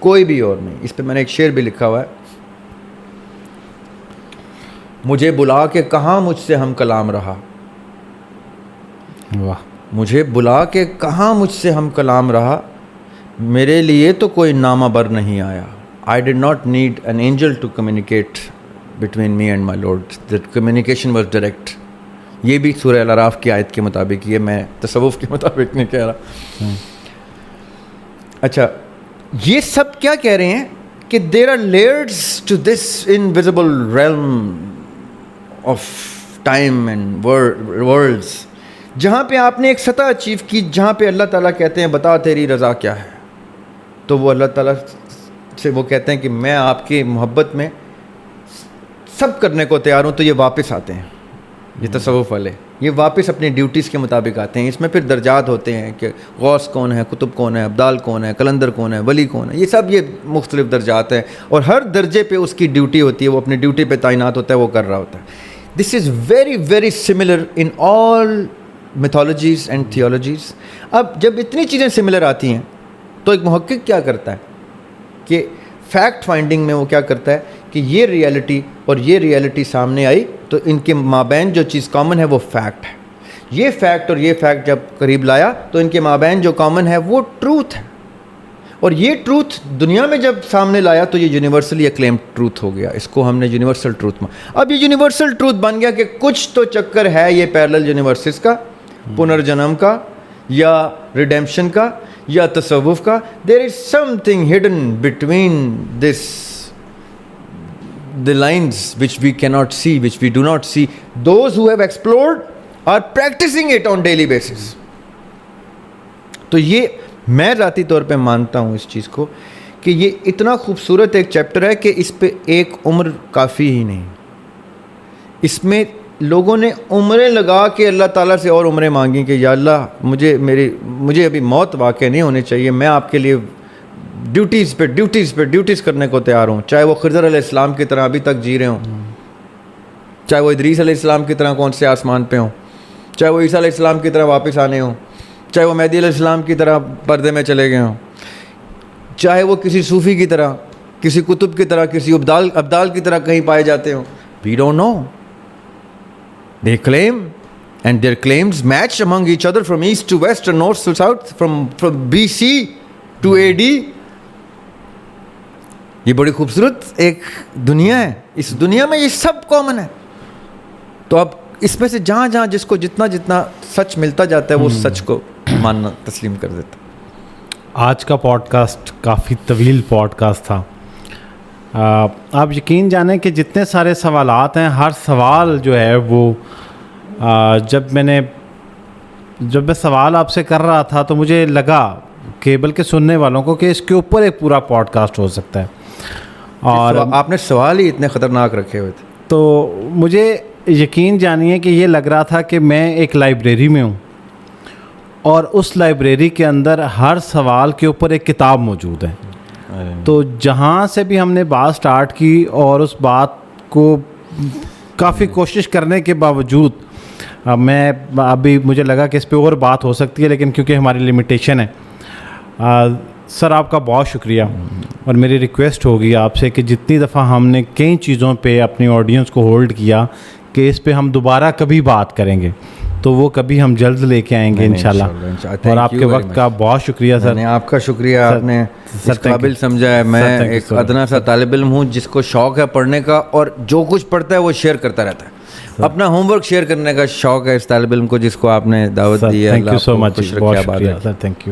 کوئی بھی اور نہیں. اس پہ میں نے ایک شعر بھی لکھا ہوا ہے، مجھے بلا کے کہاں مجھ سے ہم کلام رہا. واہ. مجھے بلا کے کہاں مجھ سے ہم کلام رہا، میرے لیے تو کوئی نامہ بر نہیں آیا. I did not need an angel to communicate between me and my Lord. That communication was direct. یہ بھی سورہ الاعراف کی آیت کے مطابق، یہ میں تصوف کے مطابق نہیں کہہ رہا. اچھا، یہ سب کیا کہہ رہے ہیں کہ there are layers to this invisible realm of time and worlds، جہاں پہ آپ نے ایک سطح اچیو کی جہاں پہ اللہ تعالیٰ کہتے ہیں بتا تیری رضا کیا ہے. تو وہ اللہ تعالیٰ سے وہ کہتے ہیں کہ میں آپ کی محبت میں سب کرنے کو تیار ہوں. تو یہ واپس آتے ہیں، یہ تصوف والے یہ واپس اپنی ڈیوٹیز کے مطابق آتے ہیں. اس میں پھر درجات ہوتے ہیں کہ غوث کون ہے، قطب کون ہے، ابدال کون ہے، قلندر کون ہے، ولی کون ہے. یہ سب یہ مختلف درجات ہیں اور ہر درجے پہ اس کی ڈیوٹی ہوتی ہے، وہ اپنی ڈیوٹی پہ تعینات ہوتا ہے، وہ کر رہا ہوتا ہے. This is very very similar in all mythologies and theologies. اب جب اتنی چیزیں سملر آتی ہیں تو ایک محقق کیا کرتا ہے کہ فیکٹ فائنڈنگ میں وہ کیا کرتا ہے کہ یہ ریئلٹی اور یہ ریئلٹی سامنے آئی تو ان کے مابین جو چیز کامن ہے وہ فیکٹ ہے. یہ فیکٹ اور یہ فیکٹ جب قریب لایا تو ان کے مابین جو کامن ہے وہ ٹروتھ ہے. اور یہ ٹروتھ دنیا میں جب سامنے لایا تو یہ یونیورسلی اکلیم ٹروتھ ہو گیا. اس کو ہم نے یونیورسل ٹروتھ میں اب یہ یونیورسل ٹروتھ بن گیا کہ کچھ تو چکر ہے یہ پیرلل یونیورسز کا، پنرجنم کا یا ریڈیمپشن کا یا تصوف کا. There is something hidden between this the lines which we cannot see, which we do not see. Those who have explored are practicing it on daily basis. تو یہ میں ذاتی طور پہ مانتا ہوں اس چیز کو کہ یہ اتنا خوبصورت ایک چیپٹر ہے کہ اس پہ ایک عمر کافی ہی نہیں. اس میں لوگوں نے عمریں لگا کے اللہ تعالیٰ سے اور عمریں مانگی کہ یا اللہ مجھے ابھی موت واقع نہیں ہونی چاہیے، میں آپ کے لیے ڈیوٹیز کرنے کو تیار ہوں. چاہے وہ خضر علیہ السلام کی طرح ابھی تک جی رہے ہوں، چاہے وہ ادریس علیہ السلام کی طرح کون سے آسمان پہ ہوں، چاہے وہ عیسیٰ علیہ السلام کی طرح واپس آنے ہوں، چاہے وہ مہدی علیہ السلام کی طرح پردے میں چلے گئے ہوں، چاہے وہ کسی صوفی کی طرح، کسی قطب کی طرح، کسی ابدال کی طرح کہیں پائے جاتے ہوں. We don't know. They claim and their claims match among each other from east to west and north to south, from BC to AD. یہ بڑی خوبصورت ایک دنیا ہے. اس دنیا میں یہ سب کامن ہے. تو اب اس میں سے جہاں جس کو جتنا سچ ملتا جاتا ہے وہ سچ کو ماننا تسلیم کر دیتا. آج کا پوڈ کاسٹ کافی طویل پوڈ کاسٹ تھا. آپ یقین جانیں کہ جتنے سارے سوالات ہیں، ہر سوال جو ہے وہ جب میں سوال آپ سے کر رہا تھا تو مجھے لگا کہ بلکہ سننے والوں کو کہ اس کے اوپر ایک پورا پوڈ کاسٹ ہو سکتا ہے. اور آپ نے سوال ہی اتنے خطرناک رکھے ہوئے تھے. تو مجھے یقین جانیے کہ یہ لگ رہا تھا کہ میں ایک لائبریری میں ہوں اور اس لائبریری کے اندر ہر سوال کے اوپر ایک کتاب موجود ہے. تو جہاں سے بھی ہم نے بات سٹارٹ کی اور اس بات کو کافی کوشش کرنے کے باوجود میں ابھی مجھے لگا کہ اس پہ اور بات ہو سکتی ہے، لیکن کیونکہ ہماری لمیٹیشن ہے. سر آپ کا بہت شکریہ، اور میری ریکویسٹ ہوگی آپ سے کہ جتنی دفعہ ہم نے کئی چیزوں پہ اپنی آڈینس کو ہولڈ کیا کہ اس پہ ہم دوبارہ کبھی بات کریں گے، تو وہ کبھی ہم جلد لے کے آئیں گے انشاءاللہ. اور آپ کے وقت کا بہت شکریہ سر. آپ کا شکریہ, آپ نے اس قابل سمجھا ہے. میں ایک ادنا سا طالب علم ہوں جس کو شوق ہے پڑھنے کا, اور جو کچھ پڑھتا ہے وہ شیئر کرتا رہتا ہے. اپنا ہوم ورک شیئر کرنے کا شوق ہے اس طالب علم کو جس کو آپ نے دعوت دی ہے. تھینک یو سو مچ, خوش رکھے, آباد رکھے. Thank you.